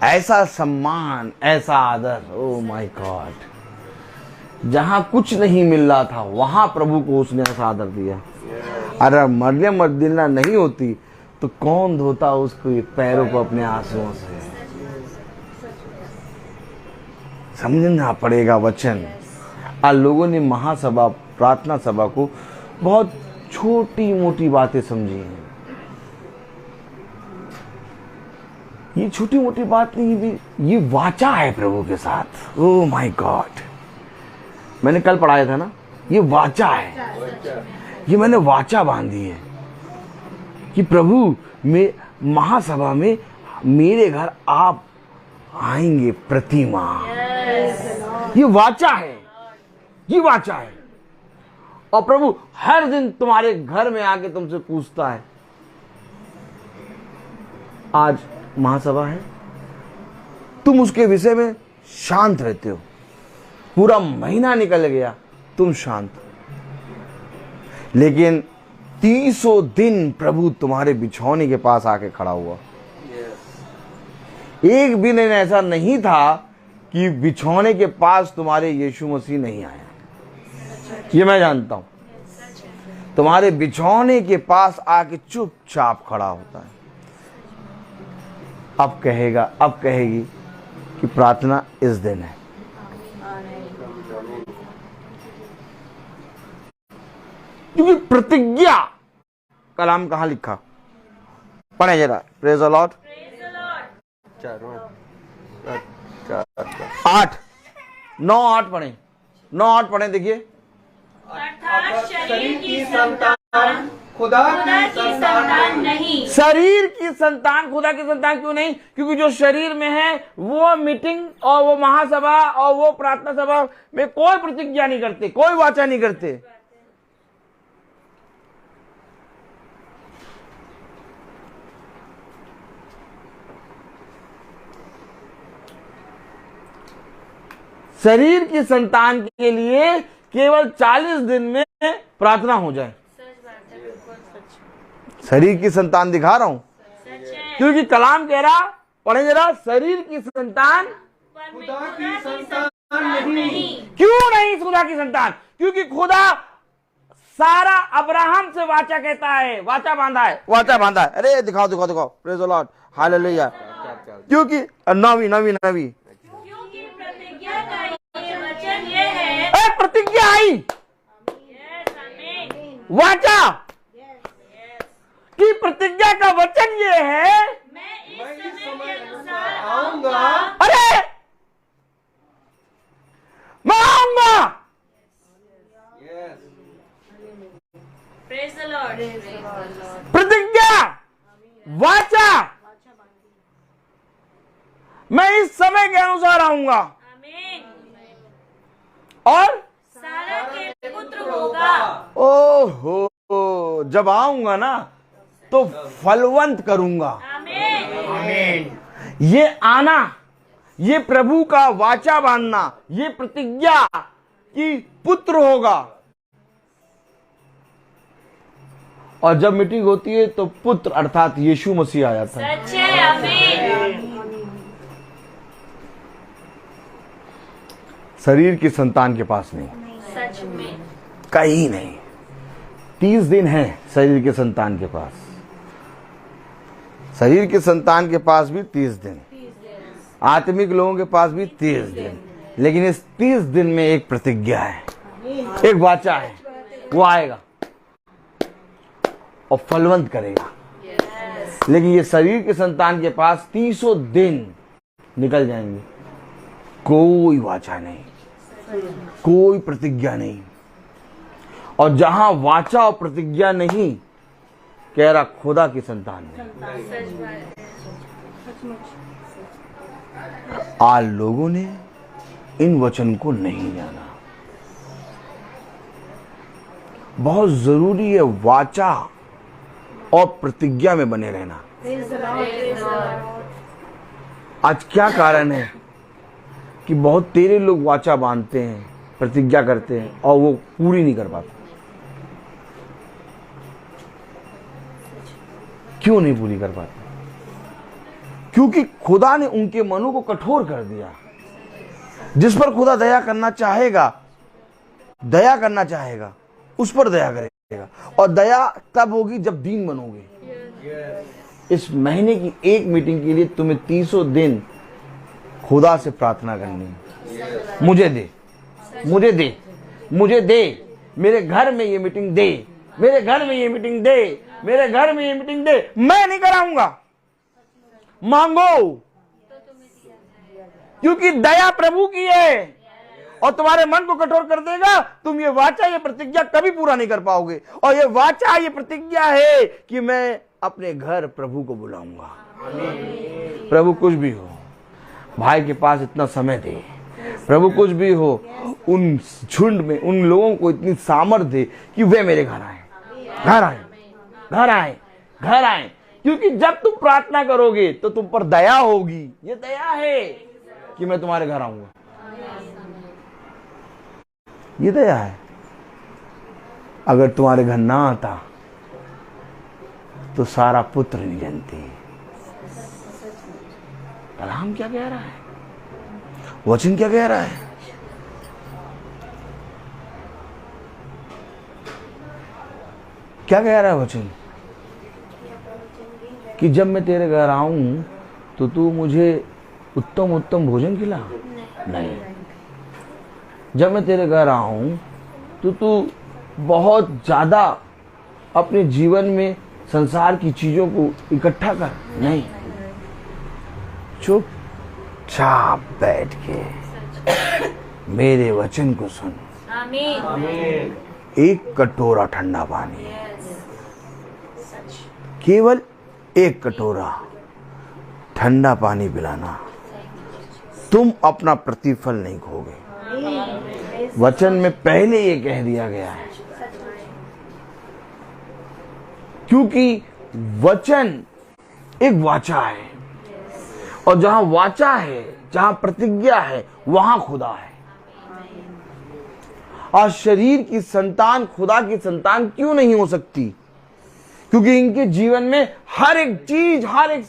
ऐसा सम्मान, ऐसा आदर, ओ माय गॉड। जहां कुछ नहीं मिल रहा था वहां प्रभु को उसने ऐसा आदर दिया। अरे मरियम मगदलीना नहीं होती तो कौन धोता उसको पैरों को अपने आंसुओं से। समझना पड़ेगा वचन। आज लोगों ने महासभा, प्रार्थना सभा को बहुत छोटी मोटी बातें समझी हैं। ये छोटी मोटी बात नहीं, ये वाचा है प्रभु के साथ। ओह माय गॉड, मैंने कल पढ़ाया था ना, ये वाचा है। ये मैंने वाचा बांधी है कि प्रभु में महासभा में मेरे घर आप आएंगे प्रतिमा। ये वाचा है, ये वाचा है। और प्रभु हर दिन तुम्हारे घर में आके तुमसे पूछता है, आज महासभा है, तुम उसके विषय में शांत रहते हो। पूरा महीना निकल गया, तुम शांत, लेकिन 300 दिन प्रभु तुम्हारे बिछौने के पास आके खड़ा हुआ। एक भी दिन ऐसा नहीं था कि बिछौने के पास तुम्हारे यीशु मसीह नहीं आया। ये मैं जानता हूं, तुम्हारे बिछौने के पास आके चुपचाप खड़ा होता है। अब कहेगा, अब कहेगी कि प्रार्थना इस दिन है। क्योंकि प्रतिज्ञा, कलाम कहां लिखा, पढ़े जरा, प्रेज द लॉर्ड। 8 9 8 पढ़े, 9 8 पढ़े, देखिए। अर्थात शरीर की संतान खुदा की संतान नहीं। शरीर की संतान खुदा की संतान क्यों नहीं? क्योंकि जो शरीर में है वो मीटिंग और वो महासभा और वो प्रार्थना सभा में कोई प्रतिज्ञा नहीं करते, कोई वाचा नहीं करते। शरीर की संतान के लिए केवल 40 दिन में प्रार्थना हो जाए। शरीर की संतान दिखा रहा हूं, क्योंकि कलाम कह रहा, पढ़े जरा, शरीर की संतान खुदा की संतान नहीं। क्यों नहीं खुदा की संतान? क्योंकि खुदा सारा अब्राहम से वाचा कहता है, वाचा बांधा है, वाचा बांधा है। अरे दिखाओ दिखाओ दिखाओ, प्रेज द लॉर्ड, हालेलुया। क्योंकि नवी क्योंकि प्रतिज्ञा का ये वचन ये है, प्रतिज्ञा आई, वाचा की प्रतिज्ञा का वचन ये है, मैं इस समय के अनुसार आऊंगा। अरे मैं आऊंगा। Praise the Lord. प्रतिज्ञा, वाचा, मैं इस समय के अनुसार आऊंगा आमीन। और सारा के पुत्र होगा। ओहो, जब आऊंगा ना तो फलवंत करूंगा। आमीन। ये आना, ये प्रभु का वाचा बांधना, ये प्रतिज्ञा कि पुत्र होगा। और जब मीटिंग होती है तो पुत्र अर्थात यीशु मसीह आ जाता है। सच है। आमीन। शरीर की संतान के पास नहीं, सच में कहीं नहीं। 30 दिन है शरीर के संतान के पास, शरीर के संतान के पास भी 30 दिन, आत्मिक लोगों के पास भी 30 दिन। लेकिन इस 30 दिन में एक प्रतिज्ञा है, एक वाचा है, वो आएगा और फलवंत करेगा। लेकिन ये शरीर के संतान के पास 300 दिन निकल जाएंगे, कोई वाचा नहीं, कोई प्रतिज्ञा नहीं। और जहां वाचा और प्रतिज्ञा नहीं, कह रहा खुदा की संतान नहीं। आज लोगों ने इन वचन को नहीं जाना। बहुत जरूरी है वाचा और प्रतिज्ञा में बने रहना। आज क्या कारण है कि बहुत तेरे लोग वाचा बांधते हैं, प्रतिज्ञा करते हैं और वो पूरी नहीं कर पाते। क्यों नहीं पूरी कर पाते? क्योंकि खुदा ने उनके मनों को कठोर कर दिया। जिस पर खुदा दया करना चाहेगा, उस पर दया करेगा। और दया तब होगी जब दीन बनोगे। इस महीने की एक मीटिंग के लिए तुम्हें 300 दिन खुदा से प्रार्थना करनी है। मुझे दे, मुझे दे, मुझे दे, मेरे घर में ये मीटिंग दे, मेरे घर में ये मीटिंग दे, मेरे घर में ये मीटिंग दे। मैं नहीं कराऊंगा, मांगो, क्योंकि दया प्रभु की है और तुम्हारे मन को कठोर कर देगा। तुम ये वाचा, ये प्रतिज्ञा कभी पूरा नहीं कर पाओगे। और ये वाचा, ये प्रतिज्ञा है कि मैं अपने घर प्रभु को बुलाऊंगा। प्रभु कुछ भी हो, भाई के पास इतना समय दे, प्रभु कुछ भी हो, उन झुंड में उन लोगों को इतनी सामर्थ दे कि वे मेरे घर आए, घर आए, घर आए, घर आए। क्योंकि जब तुम प्रार्थना करोगे तो तुम पर दया होगी। ये दया है कि मैं तुम्हारे घर आऊंगा, ये दया है। अगर तुम्हारे घर ना आता तो सारा पुत्र नहीं जनती। कलाम क्या कह रहा है, वचन क्या कह रहा है? क्या कह रहा है वचन? कि जब मैं तेरे घर आऊं तो तू मुझे उत्तम उत्तम भोजन खिला? नहीं। जब मैं तेरे घर आऊं तो तू बहुत ज्यादा अपने जीवन में संसार की चीजों को इकट्ठा कर? नहीं। चुपचाप बैठ के मेरे वचन को सुन। आमीन। एक कटोरा ठंडा पानी, केवल एक कटोरा ठंडा पानी पिलाना, तुम अपना प्रतिफल नहीं खोगे। वचन में पहले ये कह दिया गया है, क्योंकि वचन एक वाचा है और जहां वाचा है, जहां प्रतिज्ञा है, वहां खुदा है। और शरीर की संतान खुदा की संतान क्यों नहीं हो सकती? क्योंकि इनके जीवन में हर एक चीज, हर एक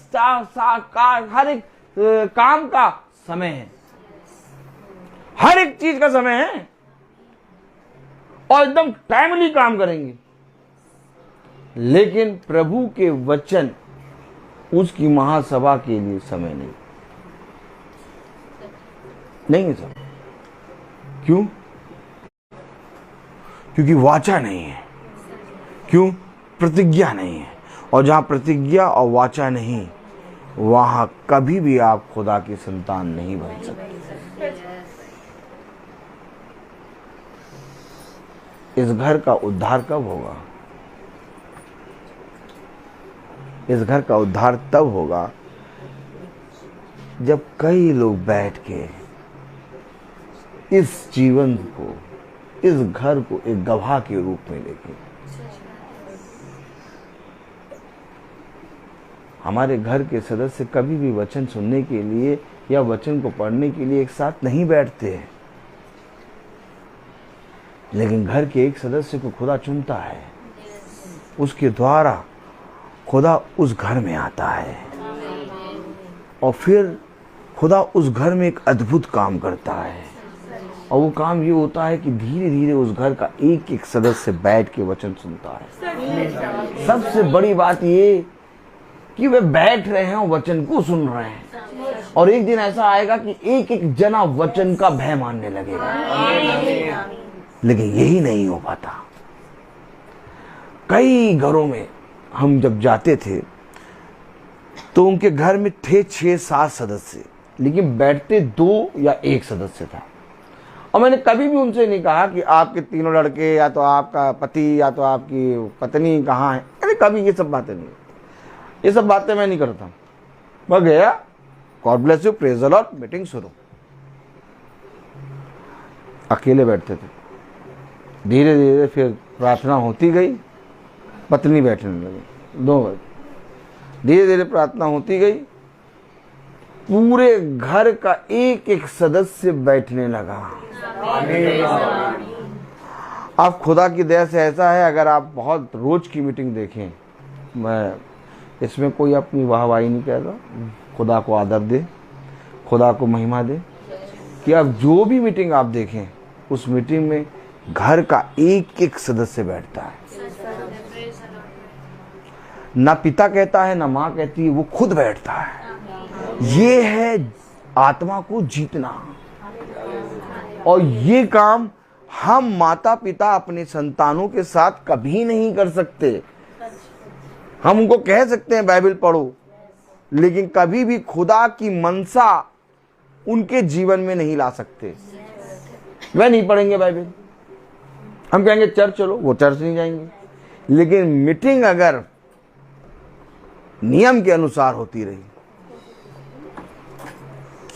काम का समय है, हर एक चीज का समय है और एकदम टाइमली काम करेंगे। लेकिन प्रभु के वचन, उसकी महासभा के लिए समय नहीं है सब। क्यों? क्योंकि वाचा नहीं है। क्यों? प्रतिज्ञा नहीं है। और जहां प्रतिज्ञा और वाचा नहीं, वहां कभी भी आप खुदा की संतान नहीं बन सकते। इस घर का उद्धार कब होगा? इस घर का उद्धार तब होगा जब कई लोग बैठ के इस जीवन को, इस घर को एक गवाह के रूप में लेके, हमारे घर के सदस्य कभी भी वचन सुनने के लिए या वचन को पढ़ने के लिए एक साथ नहीं बैठते हैं, लेकिन घर के एक सदस्य को खुदा चुनता है, उसके द्वारा खुदा उस घर में आता है और फिर खुदा उस घर में एक अद्भुत काम करता है। और वो काम ये होता है कि धीरे धीरे उस घर का एक एक सदस्य बैठ के वचन सुनता है। सबसे बड़ी बात ये कि वे बैठ रहे हैं और वचन को सुन रहे हैं। और एक दिन ऐसा आएगा कि एक एक जना वचन का भय मानने लगेगा। लेकिन यही नहीं हो पाता। कई घरों में हम जब जाते थे तो उनके घर में थे 6-7 सदस्य, लेकिन बैठते 2 या 1 सदस्य था। और मैंने कभी भी उनसे नहीं कहा कि आपके तीनों लड़के या तो आपका पति या तो आपकी पत्नी कहाँ है। अरे कभी ये सब बातें नहीं, ये सब बातें मैं नहीं करता। मैं गया, God bless you, praise the Lord, meeting शुरू। अकेले बैठते थे। धीरे धीरे फिर प्रार्थना होती गई, पत्नी बैठने लगी, 2 बजे। धीरे धीरे प्रार्थना होती गई, पूरे घर का एक एक सदस्य बैठने लगा। अब खुदा की दया से ऐसा है, अगर आप बहुत रोज की मीटिंग देखें, मैं इसमें कोई अपनी वाहवाही नहीं कह रहा, खुदा को आदर दे, खुदा को महिमा दे, कि आप जो भी मीटिंग आप देखें, उस मीटिंग में घर का एक एक सदस्य बैठता है। ना पिता कहता है, ना माँ कहती है, वो खुद बैठता है। ये है आत्मा को जीतना। और ये काम हम माता पिता अपने संतानों के साथ कभी नहीं कर सकते। हम उनको कह सकते हैं बाइबल पढ़ो, लेकिन कभी भी खुदा की मनसा उनके जीवन में नहीं ला सकते। वह नहीं पढ़ेंगे बाइबल, हम कहेंगे चर्च चलो, वो चर्च नहीं जाएंगे। लेकिन मीटिंग अगर नियम के अनुसार होती रही,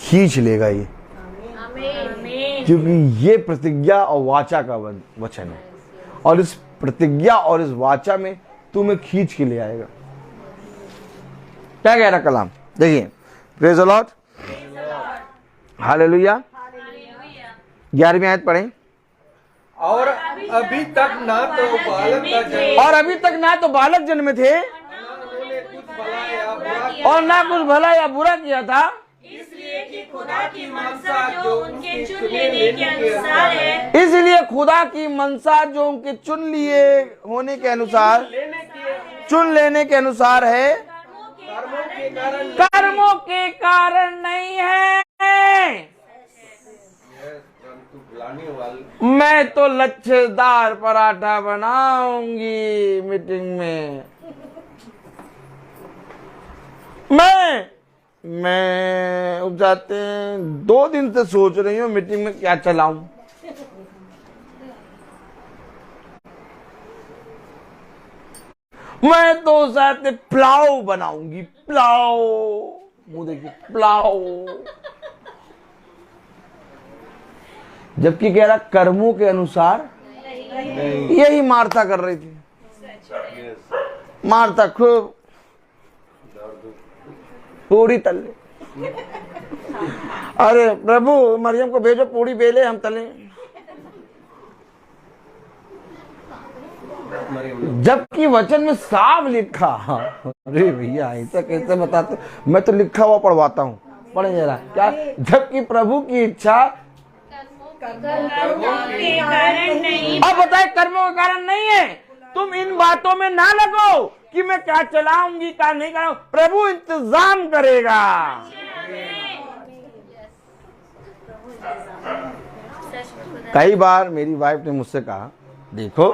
खींच लेगा ये, क्योंकि ये प्रतिज्ञा और वाचा का वचन है, और इस प्रतिज्ञा और इस वाचा में तुम्हें खींच के ले आएगा। क्या कह रहा कलाम, देखिए, प्रेज द लॉर्ड, हालेलुया। 11वीं आयत पढ़ें। और अभी तक ना तो बालक जन्मे थे, और ना कुछ भला या बुरा किया था, इसलिए कि खुदा की मनसा जो उनके चुन लेने के अनुसार है, इसलिए खुदा की मनसा जो उनके चुन लिए होने के अनुसार, चुन लेने के अनुसार है, कर्मों के कारण नहीं है। मैं तो लच्छेदार पराठा बनाऊंगी मीटिंग में, मैं उठ जाते हैं, 2 दिन से सोच रही हूँ मीटिंग में क्या चलाऊं। मैं तो साथ पुलाव बनाऊंगी, पुलाव, मुंह देखिए, पुलाव। जबकि कह रहा कर्मों के अनुसार यही मार्था कर रही थी। मार्था खूब पूरी तले, अरे प्रभु मरियम को भेजो पूरी बेले हम तले। जबकि वचन में साफ लिखा, अरे भैया ऐसा कैसे बताते, मैं तो लिखा हुआ पढ़वाता हूँ, पढ़े जरा क्या। जबकि प्रभु की इच्छा कर्मों के कारण नहीं, अब बताए कर्मों के कारण नहीं है। तुम इन बातों में ना लगो कि मैं क्या चलाऊंगी क्या नहीं करूंगी, प्रभु इंतजाम करेगा। कई बार मेरी वाइफ ने मुझसे कहा, देखो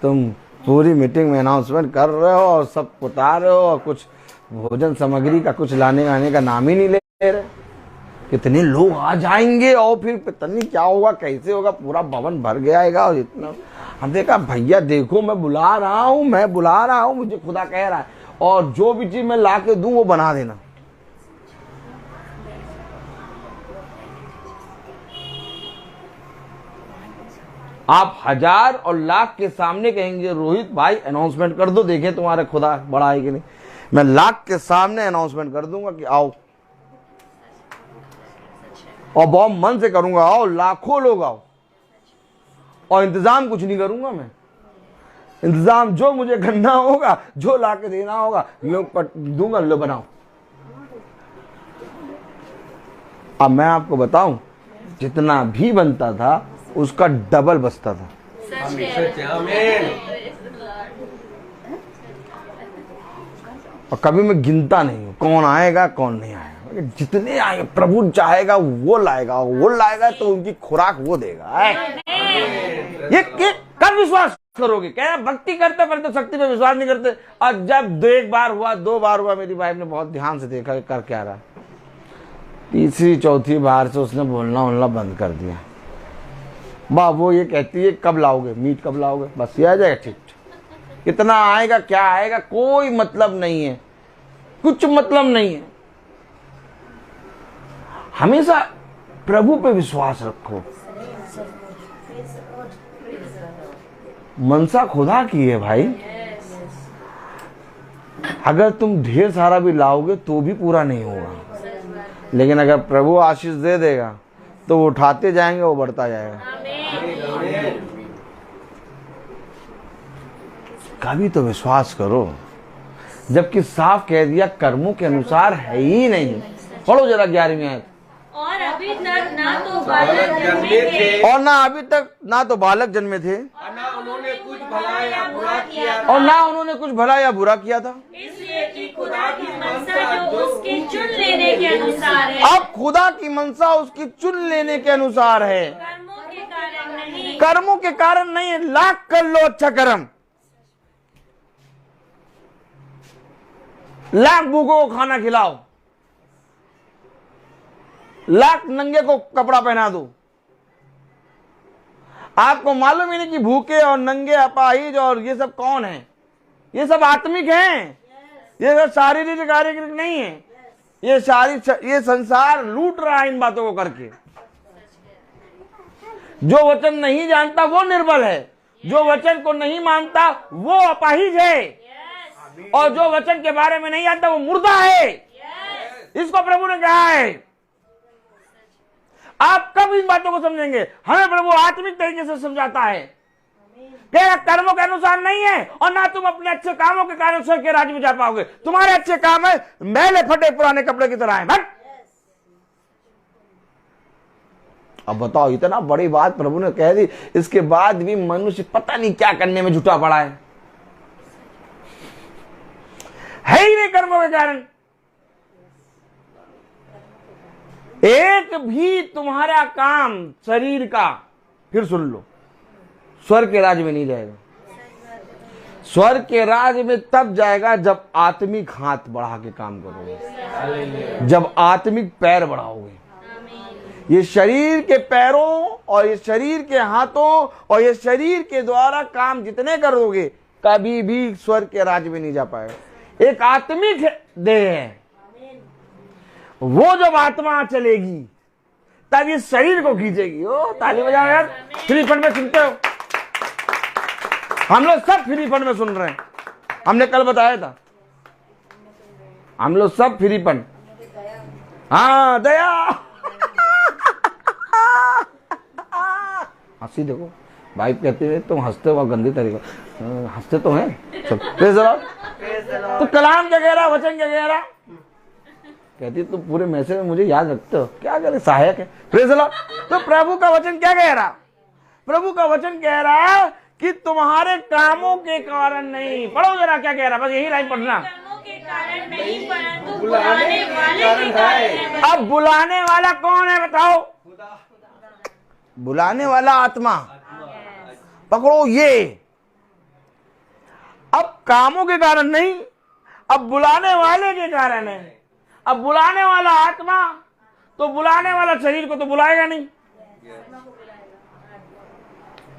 तुम पूरी मीटिंग में अनाउंसमेंट कर रहे हो और सब बता रहे हो, और कुछ भोजन सामग्री का कुछ लाने आने का नाम ही नहीं ले रहे। कितने लोग आ जाएंगे और फिर पता नहीं क्या होगा, कैसे होगा, पूरा भवन भर गया। और इतना हमने कहा भैया देखो मैं बुला रहा हूँ, मुझे खुदा कह रहा है, और जो भी चीज मैं ला के दूं वो बना देना। आप 1000 और लाख के सामने कहेंगे रोहित भाई अनाउंसमेंट कर दो, देखें तुम्हारे खुदा बड़ा है कि नहीं। मैं लाख के सामने अनाउंसमेंट कर दूंगा कि आओ, और बहुत मन से करूंगा, आओ लाखों लोग आओ, और इंतजाम कुछ नहीं करूंगा मैं। इंतजाम जो मुझे करना होगा, जो ला के देना होगा, लोग दूंगा, लो बनाओ। अब मैं आपको बताऊं, जितना भी बनता था उसका डबल बचता था। और कभी मैं गिनता नहीं हूं कौन आएगा कौन नहीं आएगा, जितने आएंगे प्रभु चाहेगा वो लाएगा, वो लाएगा तो उनकी खुराक वो देगा। ये कब विश्वास करोगे? क्या भक्ति करते परंतु शक्ति पे विश्वास नहीं करते। और जब 1 बार हुआ 2 बार हुआ, मेरी वाइफ ने बहुत ध्यान से देखा कर क्या रहा, 3री 4थी बार से उसने बोलना बंद कर दिया। वाह, वो ये कहती है कब लाओगे मीट, कब लाओगे, बस ये आ जाएगा ठीक। कितना आएगा क्या आएगा कोई मतलब नहीं है, कुछ मतलब नहीं है। हमेशा प्रभु पे विश्वास रखो। मनसा खुदा की है भाई। अगर तुम ढेर सारा भी लाओगे तो भी पूरा नहीं होगा, लेकिन अगर प्रभु आशीष दे देगा तो वो उठाते जाएंगे, वो बढ़ता जाएगा। कभी तो विश्वास करो, जबकि साफ कह दिया कर्मों के अनुसार है ही नहीं। पढ़ो जरा 11वीं आयत। और अभी तक ना तो बालक जन्मे थे, और ना अभी तक ना तो बालक जन्मे थे, और ना उन्होंने कुछ भला या बुरा किया और ना उन्होंने कुछ भला या बुरा किया था, इसलिए कि खुदा खुदा की मंशा जो उसके चुन लेने के अनुसार है, अब खुदा की मंशा उसकी चुन लेने के अनुसार है, कर्मों के कारण नहीं। कर्मों के कारण नहीं है। लाख कर लो अच्छा कर्म, लाख भूखों को खाना खिलाओ, लाख नंगे को कपड़ा पहना दो। आपको मालूम ही नहीं कि भूखे और नंगे, अपाहिज और ये सब कौन है? ये सब आत्मिक हैं, ये सब शारीरिक कार्यक्रम नहीं है। ये संसार लूट रहा है इन बातों को करके। जो वचन नहीं जानता वो निर्बल है, जो वचन को नहीं मानता वो अपाहिज है, और जो वचन के बारे में नहीं जानता वो मुर्दा है। इसको प्रभु ने कहा है। आप कब इन बातों को समझेंगे? हमें प्रभु आत्मिक तरीके से समझाता है। तेरा कर्मों के अनुसार नहीं है, और ना तुम अपने अच्छे कामों के कारण स्वर्ग के राज्य में जा पाओगे। तुम्हारे अच्छे काम है मैले फटे पुराने कपड़े की तरह है। बट अब बताओ, इतना बड़ी बात प्रभु ने कह दी, इसके बाद भी मनुष्य पता नहीं क्या करने में जुटा पड़ा है ही नहीं कर्मों के कारण। एक भी तुम्हारा काम शरीर का, फिर सुन लो, स्वर्ग के राज्य में नहीं जाएगा। स्वर्ग के राज्य में तब जाएगा जब आत्मिक हाथ बढ़ा के काम करोगे, जब आत्मिक पैर बढ़ाओगे। ये शरीर के पैरों और ये शरीर के हाथों और ये शरीर के द्वारा काम जितने करोगे, कभी भी स्वर्ग के राज्य में नहीं जा पाएगा। एक आत्मिक देह है, वो जब आत्मा चलेगी तब ये शरीर को खींचेगी। ओ ताली बजाओ यार, फ्री फंड में सुनते हो? हम लोग सब फ्री फंड में सुन रहे हैं। हमने कल बताया था, हम लोग सब फ्री फंड। हाँ दया हंसी देखो, भाई कहते हैं तुम हंसते हो गंदी तरीका, हंसते तो हैं सब। तो कलाम क्या कह रहा, वचन क्या कह रहा? कहती तुम पूरे मैसेज में मुझे याद रखते हो, क्या करे, सहायक है। Praise the Lord. तो प्रभु का वचन क्या कह रहा? प्रभु का वचन कह रहा कि तुम्हारे कामों के कारण नहीं। पढ़ो जरा क्या कह रहा, बस यही लाइन पढ़ना। कर्मों के कारण नहीं, परंतु बुलाने वाले के कारण है। अब बुलाने वाला कौन है बताओ? बुलाने वाला आत्मा। पकड़ो ये। अब कामों के कारण नहीं, अब बुलाने वाले के कारण है। अब बुलाने वाला आत्मा, तो बुलाने वाला शरीर को तो बुलाएगा नहीं,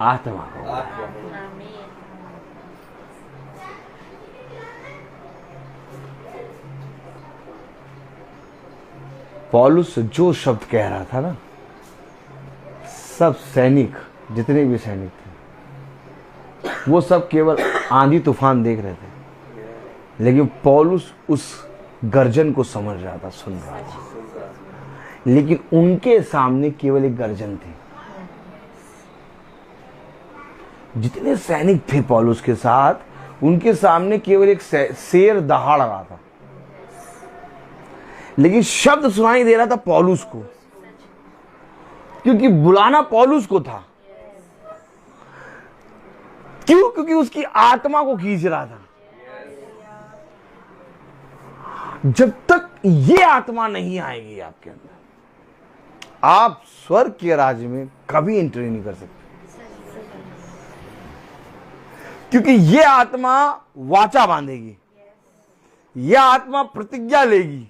आत्मा को। पौलुस जो शब्द कह रहा था ना, सब सैनिक, जितने भी सैनिक थे, वो सब केवल आंधी तूफान देख रहे थे, लेकिन पौलुस उस गर्जन को समझ रहा था, सुन रहा था। लेकिन उनके सामने केवल एक गर्जन थी। जितने सैनिक थे पौलुस के साथ, उनके सामने केवल एक शेर दहाड़ रहा था, लेकिन शब्द सुनाई दे रहा था पौलुस को, क्योंकि बुलाना पौलुस को था। क्यों? क्योंकि उसकी आत्मा को खींच रहा था। जब तक ये आत्मा नहीं आएगी आपके अंदर, आप स्वर्ग के राज्य में कभी एंट्री नहीं कर सकते। क्योंकि ये आत्मा वाचा बांधेगी, यह आत्मा प्रतिज्ञा लेगी,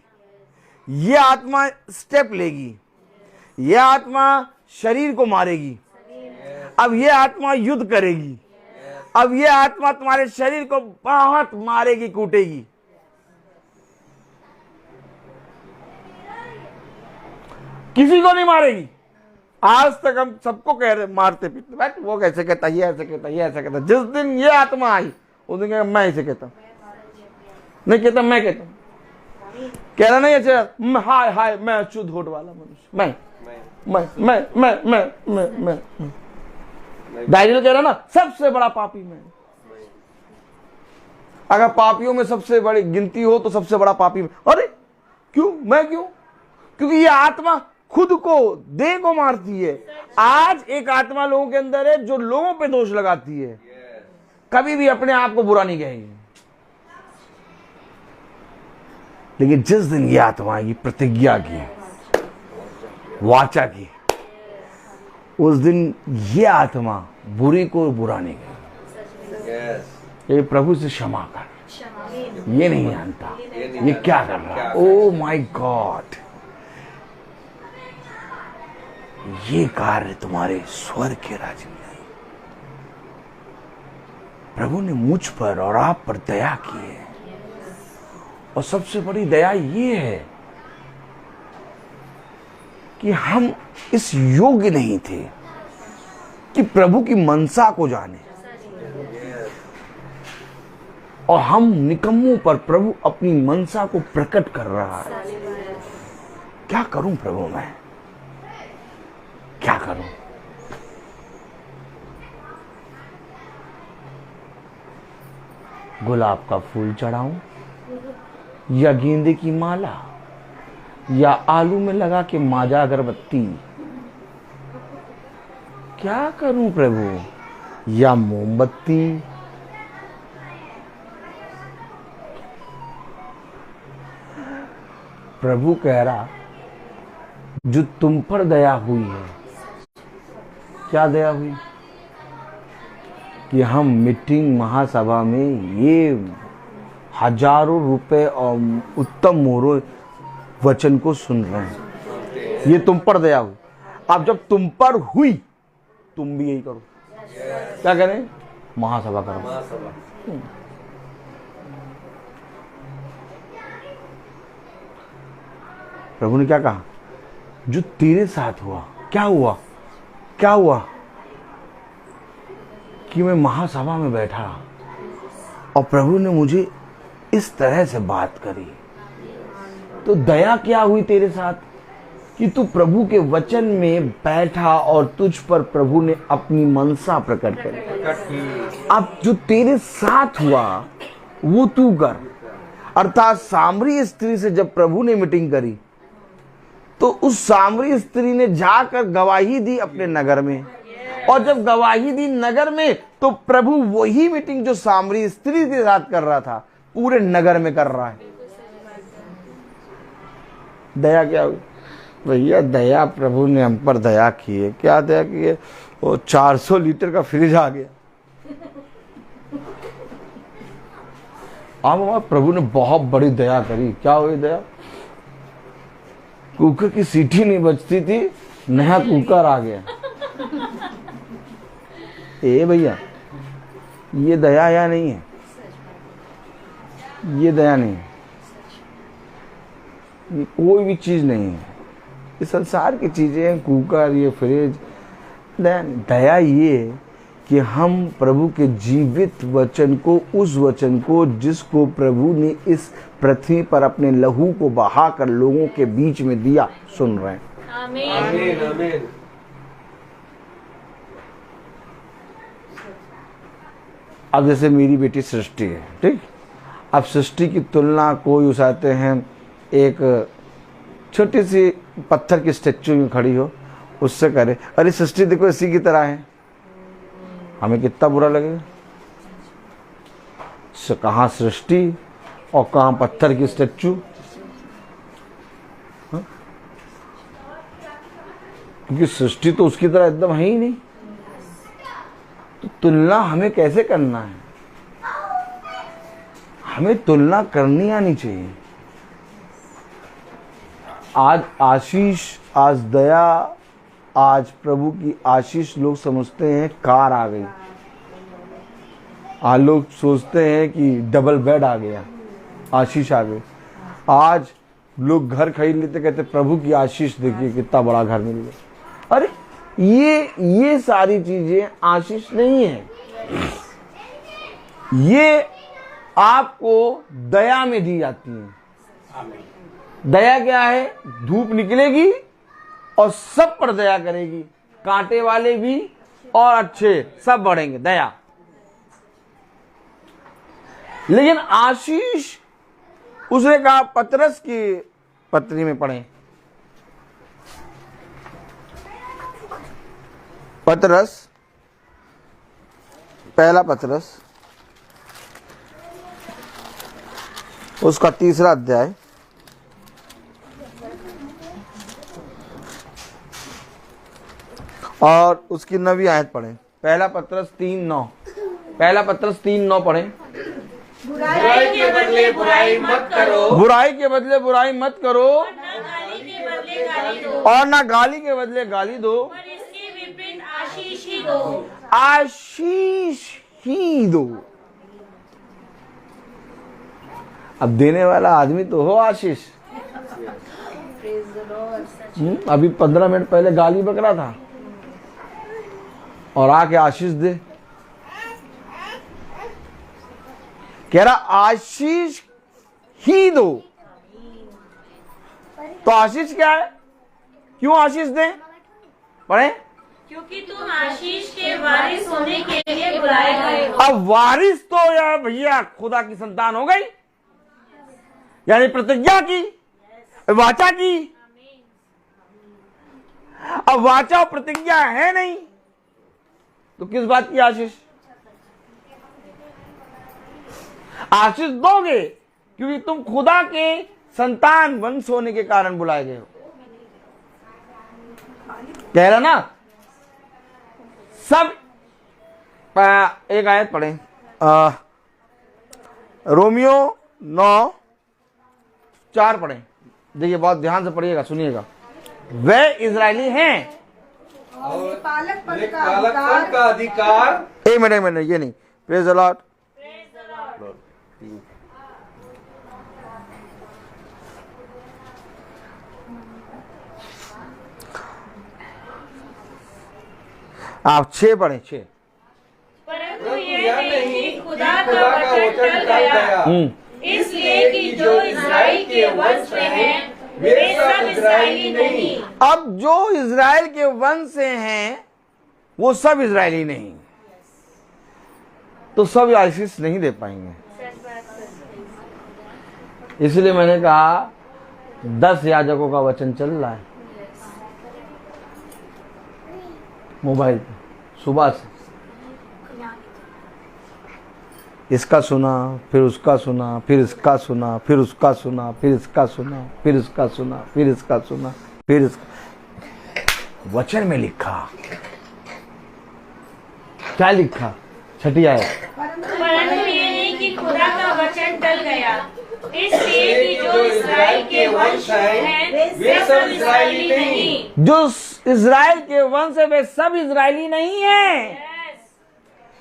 यह आत्मा स्टेप लेगी, यह आत्मा शरीर को मारेगी। अब यह आत्मा युद्ध करेगी। अब यह आत्मा तुम्हारे शरीर को बहुत मारेगी, कूटेगी। किसी को नहीं मारेगी। आज तक हम सबको कह रहे मारते पीटते, बैठ वो कैसे कहता, ये ऐसे कहता, ये ऐसे कहता। जिस दिन ये आत्मा आई उस दिन मैं ऐसे कहता, नहीं कहता, मैं कहता, कह रहा नहीं अच्छा, हाय हाय मैं अशुद्ध होठ वाला मनुष्य, मैं डायरी कह रहा ना, सबसे बड़ा पापी मैं। अगर पापियों में सबसे बड़ी गिनती हो तो सबसे बड़ा पापी मैं। अरे क्यों? मैं क्यों? क्योंकि ये आत्मा खुद को, देह को मारती है। आज एक आत्मा लोगों के अंदर है जो लोगों पे दोष लगाती है, कभी भी अपने आप को बुरा नहीं कहेगी। लेकिन जिस दिन ये आत्मा की प्रतिज्ञा की, वाचा की, उस दिन ये आत्मा बुरी को बुरा नहीं करेगी। ये प्रभु से क्षमा कर, ये नहीं जानता ये क्या कर रहा है। ओ माय गॉड, ये कार्य तुम्हारे स्वर्ग के राज्य में है। प्रभु ने मुझ पर और आप पर दया की है, और सबसे बड़ी दया ये है कि हम इस योग्य नहीं थे कि प्रभु की मनसा को जाने, और हम निकम्मों पर प्रभु अपनी मनसा को प्रकट कर रहा है। क्या करूं प्रभु, मैं क्या करूं? गुलाब का फूल चढ़ाऊं या गेंदे की माला, या आलू में लगा के माजा अगरबत्ती? क्या करूं प्रभु? या मोमबत्ती? प्रभु कह रहा, जो तुम पर दया हुई है, क्या दया हुई? कि हम मीटिंग महासभा में ये हजारों रुपए और उत्तम मोरो वचन को सुन रहे हैं। ये तुम पर दया हुई। अब जब तुम पर हुई, तुम भी यही करो। क्या करें? महासभा करो। प्रभु ने क्या कहा? जो तेरे साथ हुआ, क्या हुआ? क्या हुआ? कि मैं महासभा में बैठा और प्रभु ने मुझे इस तरह से बात करी। तो दया क्या हुई तेरे साथ कि तू प्रभु के वचन में बैठा और तुझ पर प्रभु ने अपनी मनसा प्रकट करी। अब जो तेरे साथ हुआ वो तू कर। अर्थात सामरी स्त्री से जब प्रभु ने मीटिंग करी, तो उस सामरी स्त्री ने जाकर गवाही दी अपने नगर में, और जब गवाही दी नगर में, तो प्रभु वही मीटिंग जो सामरी स्त्री के साथ कर रहा था, पूरे नगर में कर रहा है। दया क्या हुई भैया? दया प्रभु ने हम पर दया की है। क्या दया की है? वो 400 लीटर का फ्रिज आ गया। अब प्रभु ने बहुत बड़ी दया करी। क्या हुई दया? कुकर की सीटी नहीं बजती थी, नया कुकर आ गया। ए भैया, ये दया या नहीं है? ये दया नहीं है। ये कोई भी चीज नहीं है। ये संसार की चीजें हैं, कुकर, ये फ्रिज। दया ये है कि हम प्रभु के जीवित वचन को, उस वचन को जिसको प्रभु ने इस पृथ्वी पर अपने लहू को बहाकर लोगों के बीच में दिया, सुन रहे हैं। आमीन। आमीन, आमीन। अब जैसे मेरी बेटी सृष्टि है, ठीक? अब सृष्टि की तुलना कोई उठाते हैं, एक छोटी सी पत्थर की स्टेच्यू में खड़ी हो, उससे करे, अरे सृष्टि देखो इसी की तरह है, हमें कितना बुरा लगेगा। कहाँ सृष्टि और कहाँ पत्थर की स्टेच्यू? क्योंकि सृष्टि तो उसकी तरह एकदम है ही नहीं। तो तुलना हमें कैसे करना है? हमें तुलना करनी आनी चाहिए। आज आशीष, आज दया, आज प्रभु की आशीष लोग समझते हैं कार आ गई। आज लोग सोचते हैं कि डबल बेड आ गया, आशीष आ गई। आज लोग घर खरीद लेते, कहते प्रभु की आशीष देखिए कितना बड़ा घर मिल गया। अरे ये सारी चीजें आशीष नहीं है। ये आपको दया में दी जाती हैं। दया क्या है? धूप निकलेगी और सब पर दया करेगी, कांटे वाले भी और अच्छे सब बढ़ेंगे, दया। लेकिन आशीष, उसने कहा पतरस की पत्री में पढ़ें, पतरस, पहला पतरस उसका 3रा अध्याय और उसकी 9वीं आयत पढ़ें। पहला पत्रस 3:9। पहला पत्रस 3:9 पढ़ें। बुराई के बदले बुराई मत करो, बुराई के बदले बुराई मत करो ना गाली के बदले गाली दो, और ना गाली के बदले गाली दो, पर इसके विपरीत आशीष ही दो। आशीष ही दो। अब देने वाला आदमी तो हो आशीष। अभी 15 मिनट पहले गाली बक रहा था और आके आशीष दे, कह रहा आशीष ही दो। तो आशीष क्या है? क्यों आशीष दें? पढ़े। क्योंकि तुम आशीष के वारिस होने के लिए बुलाए गए हो। अब वारिस तो यार भैया खुदा की संतान हो गई, यानी प्रतिज्ञा की, वाचा की। अब वाचा और प्रतिज्ञा है नहीं तो किस बात की आशीष? आशीष दोगे क्योंकि तुम खुदा के संतान वंश होने के कारण बुलाए गए हो। कह रहा ना सब। एक आयत पढ़ें, रोमियो 9:4 पढ़ें। देखिए बहुत ध्यान से पढ़िएगा, सुनिएगा। वे इजरायली हैं और पालकपन का पालकपन का अधिकार। एक मिनट ये नहीं। Praise the Lord. आप 6 पढ़ें। 6 परंतु यह नहीं कि खुदा का वचन टल गया, इसलिए कि जो इस्राएल के वंश में हैं वे सब इस्राएली नहीं। अब जो इजराइल के वंश से हैं वो सब इजरायली नहीं, तो सब आशीष नहीं दे पाएंगे। इसलिए मैंने कहा 10 याजकों का वचन चल रहा है मोबाइल पे सुबह से। इसका सुना, फिर उसका सुना, फिर इसका सुना, फिर उसका सुना, फिर इसका सुना, फिर इसका सुना, फिर इसका सुना, फिर इसका। वचन में लिखा क्या लिखा? 6 आयत। परंतु ये नहीं कि खुदा का वचन टल गया, इसलिए कि जो इस्राएल के वंश हैं वे सब इस्राएली नहीं। जो इजराइल के वंश है वे सब इजरायली नहीं है।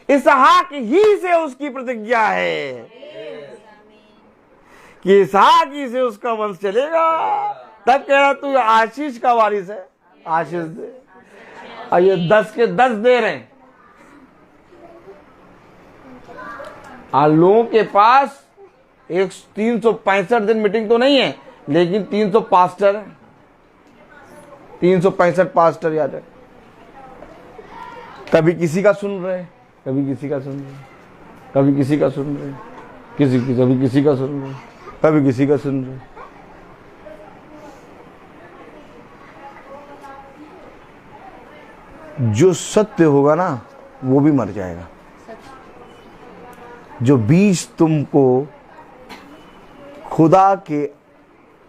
इसहाक ही से उसकी प्रतिज्ञा है कि इसहाक ही से उसका वंश चलेगा। तब कह रहा तू आशीष का वारिस है, आशीष दे। और ये 10 के 10 दे रहे हैं। लोगों के पास 365 दिन मीटिंग तो नहीं है, लेकिन 300 पास्टर है, 365 पास्टर याद है। कभी किसी का सुन रहे, कभी किसी का सुन रहे, कभी किसी का सुन रहे, कभी किसी का सुन रहे, कभी किसी का सुन रहे। जो सत्य होगा ना वो भी मर जाएगा। जो बीज तुमको खुदा के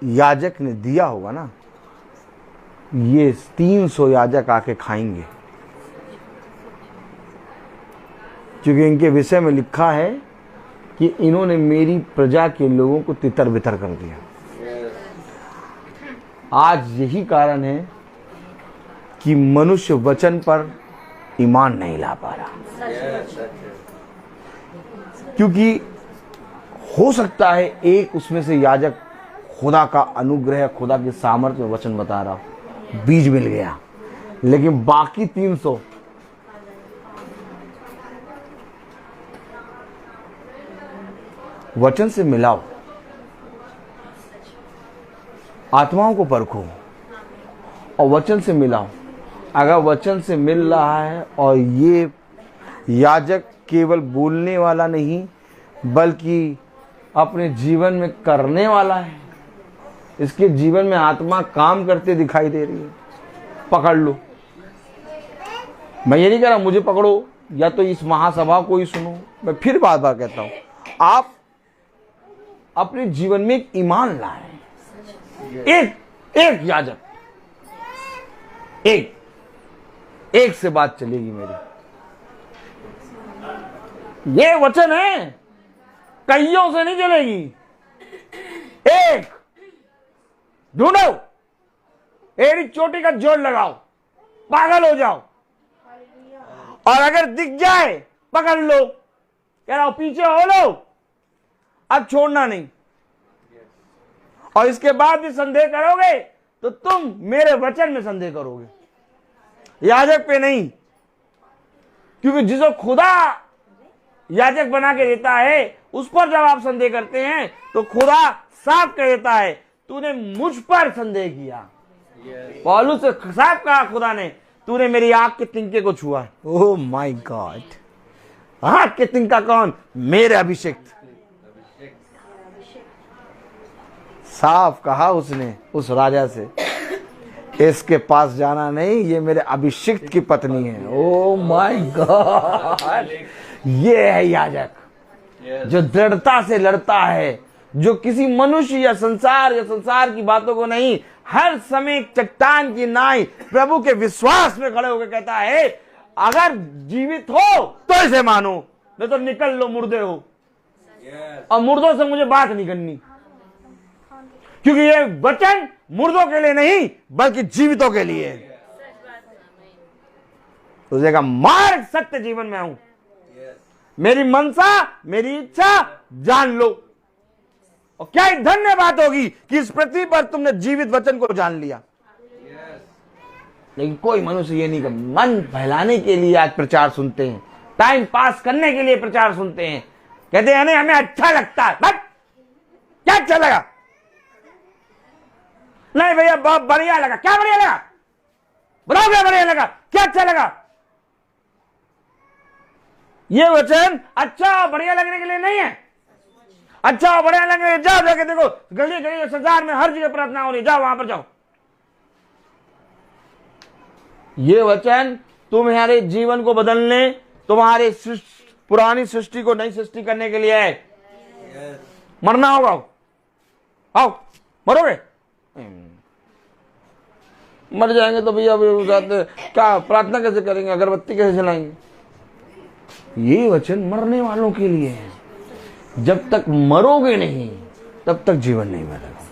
याजक ने दिया होगा ना, ये 300 याजक आके खाएंगे, क्योंकि इनके विषय में लिखा है कि इन्होंने मेरी प्रजा के लोगों को तितर बितर कर दिया। आज यही कारण है कि मनुष्य वचन पर ईमान नहीं ला पा रहा, क्योंकि हो सकता है एक उसमें से याजक खुदा का अनुग्रह, खुदा की सामर्थ्य में वचन बता रहा हो, बीज मिल गया, लेकिन बाकी 300 वचन से मिलाओ, आत्माओं को परखो और वचन से मिलाओ। अगर वचन से मिल रहा है और ये याजक केवल बोलने वाला नहीं बल्कि अपने जीवन में करने वाला है, इसके जीवन में आत्मा काम करते दिखाई दे रही है, पकड़ लो। मैं ये नहीं कह रहा मुझे पकड़ो या तो इस महासभा को ही सुनो। मैं फिर बार बार कहता हूं, आप अपने जीवन में एक ईमान लाएं। एक याजक, एक से बात चलेगी मेरी। ये वचन है, कईयों से नहीं चलेगी। एक ढूंढो, एड़ी चोटी का जोड़ लगाओ, पागल हो जाओ, और अगर दिख जाए पकड़ लो। कह रहा हूं पीछे हो लो, अब छोड़ना नहीं। और इसके बाद भी संदेह करोगे तो तुम मेरे वचन में संदेह करोगे, याजक पे नहीं। क्योंकि जिसको खुदा याजक बना के देता है उस पर जब आप संदेह करते हैं तो खुदा साफ कह देता है तूने मुझ पर संदेह किया। पौलुस से साफ कहा खुदा ने, तूने मेरी आंख के तिनके को छुआ। ओह माय गॉड, आंख के तिनका कौन? मेरे अभिषिक्त। साफ कहा उसने उस राजा से, इसके पास जाना नहीं, ये मेरे अभिषिक्त की पत्नी है। ओह माय गॉड, ये है याजक जो दृढ़ता से लड़ता है, जो किसी मनुष्य या संसार की बातों को नहीं, हर समय चट्टान की नाई प्रभु के विश्वास में खड़े होकर कहता है अगर जीवित हो तो इसे मानो, नहीं तो निकल लो, मुर्दे हो। और मुर्दों से मुझे बात नहीं करनी, क्योंकि ये वचन मुर्दों के लिए नहीं बल्कि जीवितों के लिए है। तुझे का मार्ग सत्य जीवन में हूं, मेरी मनसा मेरी इच्छा जान लो। और क्या एक धन्य बात होगी कि इस पृथ्वी पर तुमने जीवित वचन को जान लिया। लेकिन कोई मनुष्य ये नहीं कर, मन बहलाने के लिए आज प्रचार सुनते हैं, टाइम पास करने के लिए प्रचार सुनते हैं, कहते हैं नहीं हमें अच्छा लगता है। बट क्या अच्छा लगा? नहीं भैया बहुत बढ़िया लगा। क्या बढ़िया लगा? बताओ क्या बढ़िया लगा, क्या अच्छा लगा? ये वचन अच्छा और बढ़िया लगने के लिए नहीं है। अच्छा और बढ़िया लगने, जाओ जाके देखो गली गली संसार में हर जगह प्रार्थना हो रही, जाओ वहां पर जाओ। ये वचन तुम्हारे जीवन को बदलने, तुम्हारे पुरानी सृष्टि को नई सृष्टि करने के लिए है। मरना होगा, आओ मरोगे, मर जाएंगे तो भैया क्या प्रार्थना कैसे करेंगे, अगरबत्ती कैसे जलाएंगे? ये वचन मरने वालों के लिए है। जब तक मरोगे नहीं तब तक जीवन नहीं मिलेगा।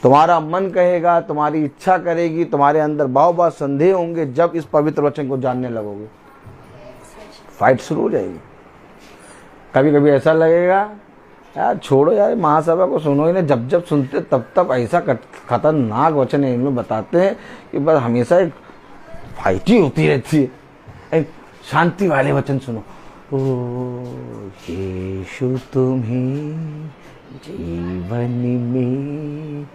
तुम्हारा मन कहेगा, तुम्हारी इच्छा करेगी, तुम्हारे अंदर भाव संदेह होंगे। जब इस पवित्र वचन को जानने लगोगे फाइट शुरू हो जाएगी। कभी कभी ऐसा लगेगा यार छोड़ो यार, महासभा को सुनो ही नहीं, जब जब सुनते तब तब ऐसा खतरनाक वचन इनमें बताते हैं कि बस हमेशा एक फाइट ही होती रहती है। एक शांति वाले वचन सुनो। ओ यीशु तुम्हें जीवन में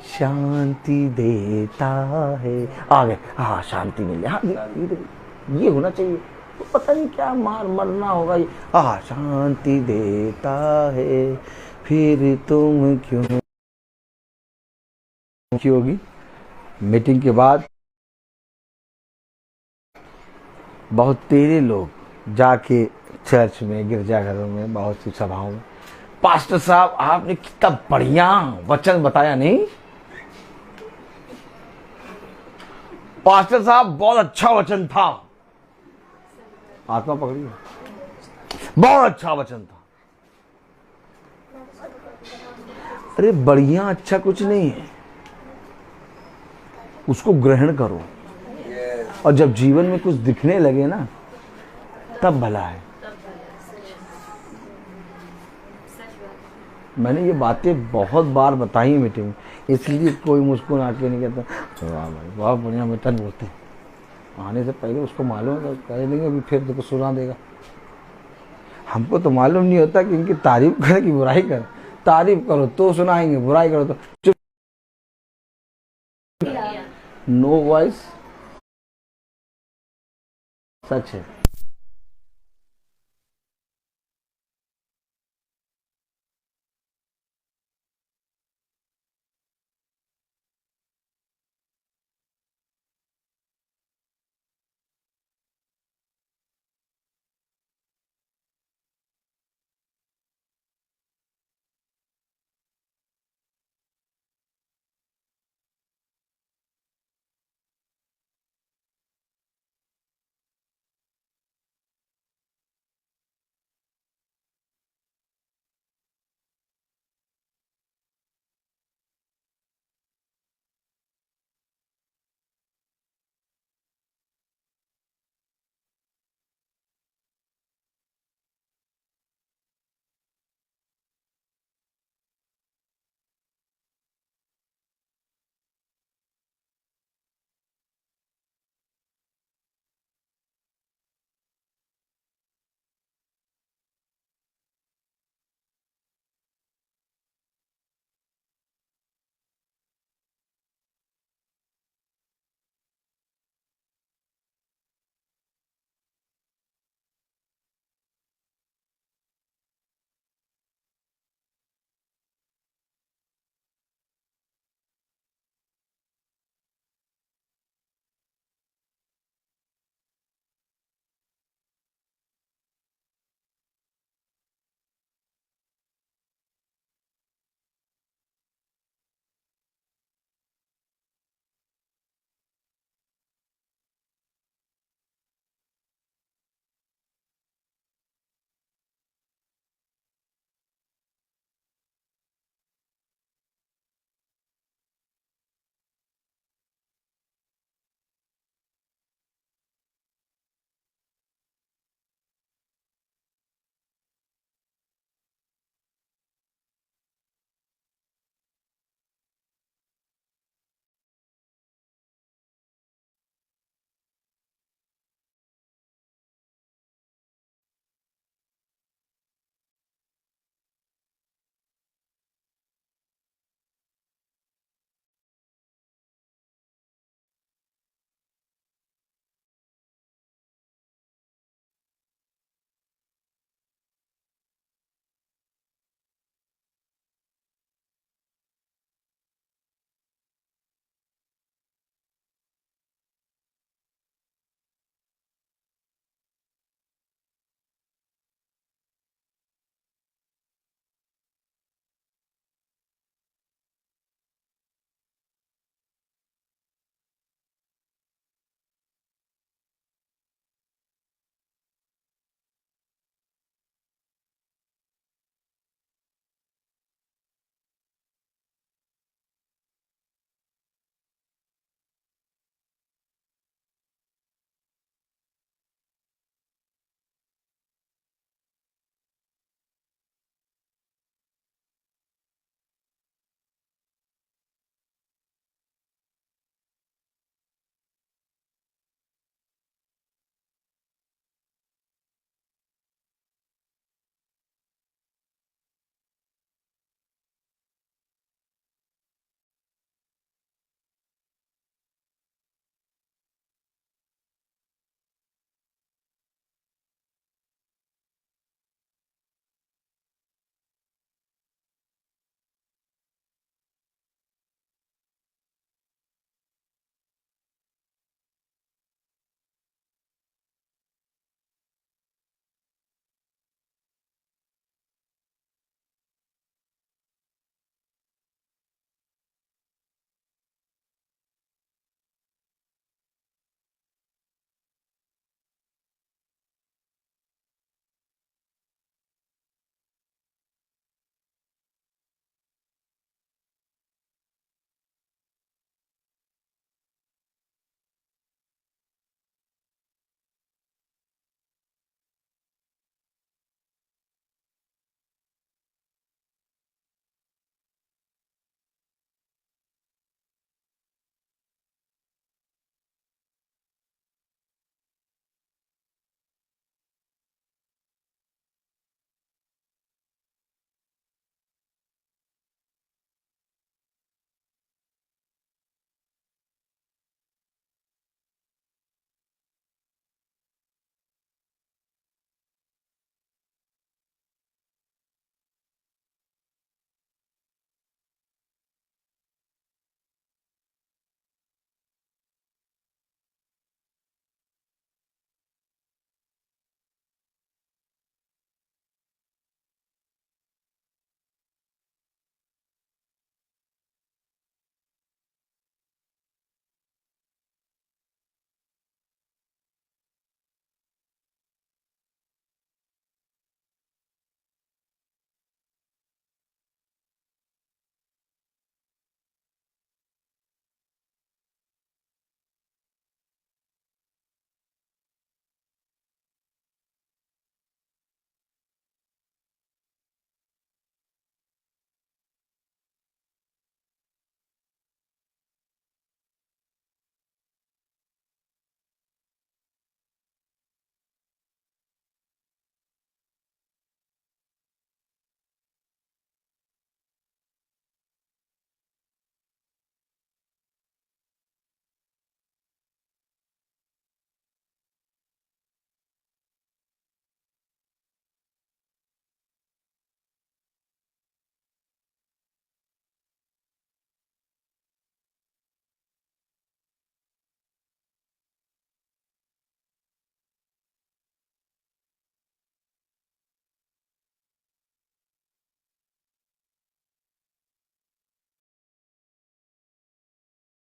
शांति देता है। आगे हाँ शांति मिले, हाँ ये होना चाहिए। तो पता नहीं क्या मरना होगा ये, हाँ शांति देता है, फिर तुम क्यों होगी। मीटिंग के बाद बहुत तेरे लोग जाके चर्च में, गिरजाघरों में, बहुत सी सभाओं में, पास्टर साहब आपने कितना बढ़िया वचन बताया। नहीं पास्टर साहब बहुत अच्छा वचन था, आत्मा पकड़िए, बहुत अच्छा वचन था। अरे बढ़िया अच्छा कुछ नहीं है, उसको ग्रहण करो, और जब जीवन में कुछ दिखने लगे ना तब भला है। मैंने ये बातें बहुत बार बताई है मीटिंग में, इसलिए कोई मुझको आके नहीं कहता वाह भाई बहुत बढ़िया वचन बोलते हैं। आने से पहले उसको मालूम है, कह देंगे अभी फिर देखो सुना देगा। हमको तो मालूम नहीं होता कि इनकी तारीफ करे कि बुराई करे। तारीफ करो तो सुनाएंगे, बुराई करो तो चुप। नो वॉइस सच है।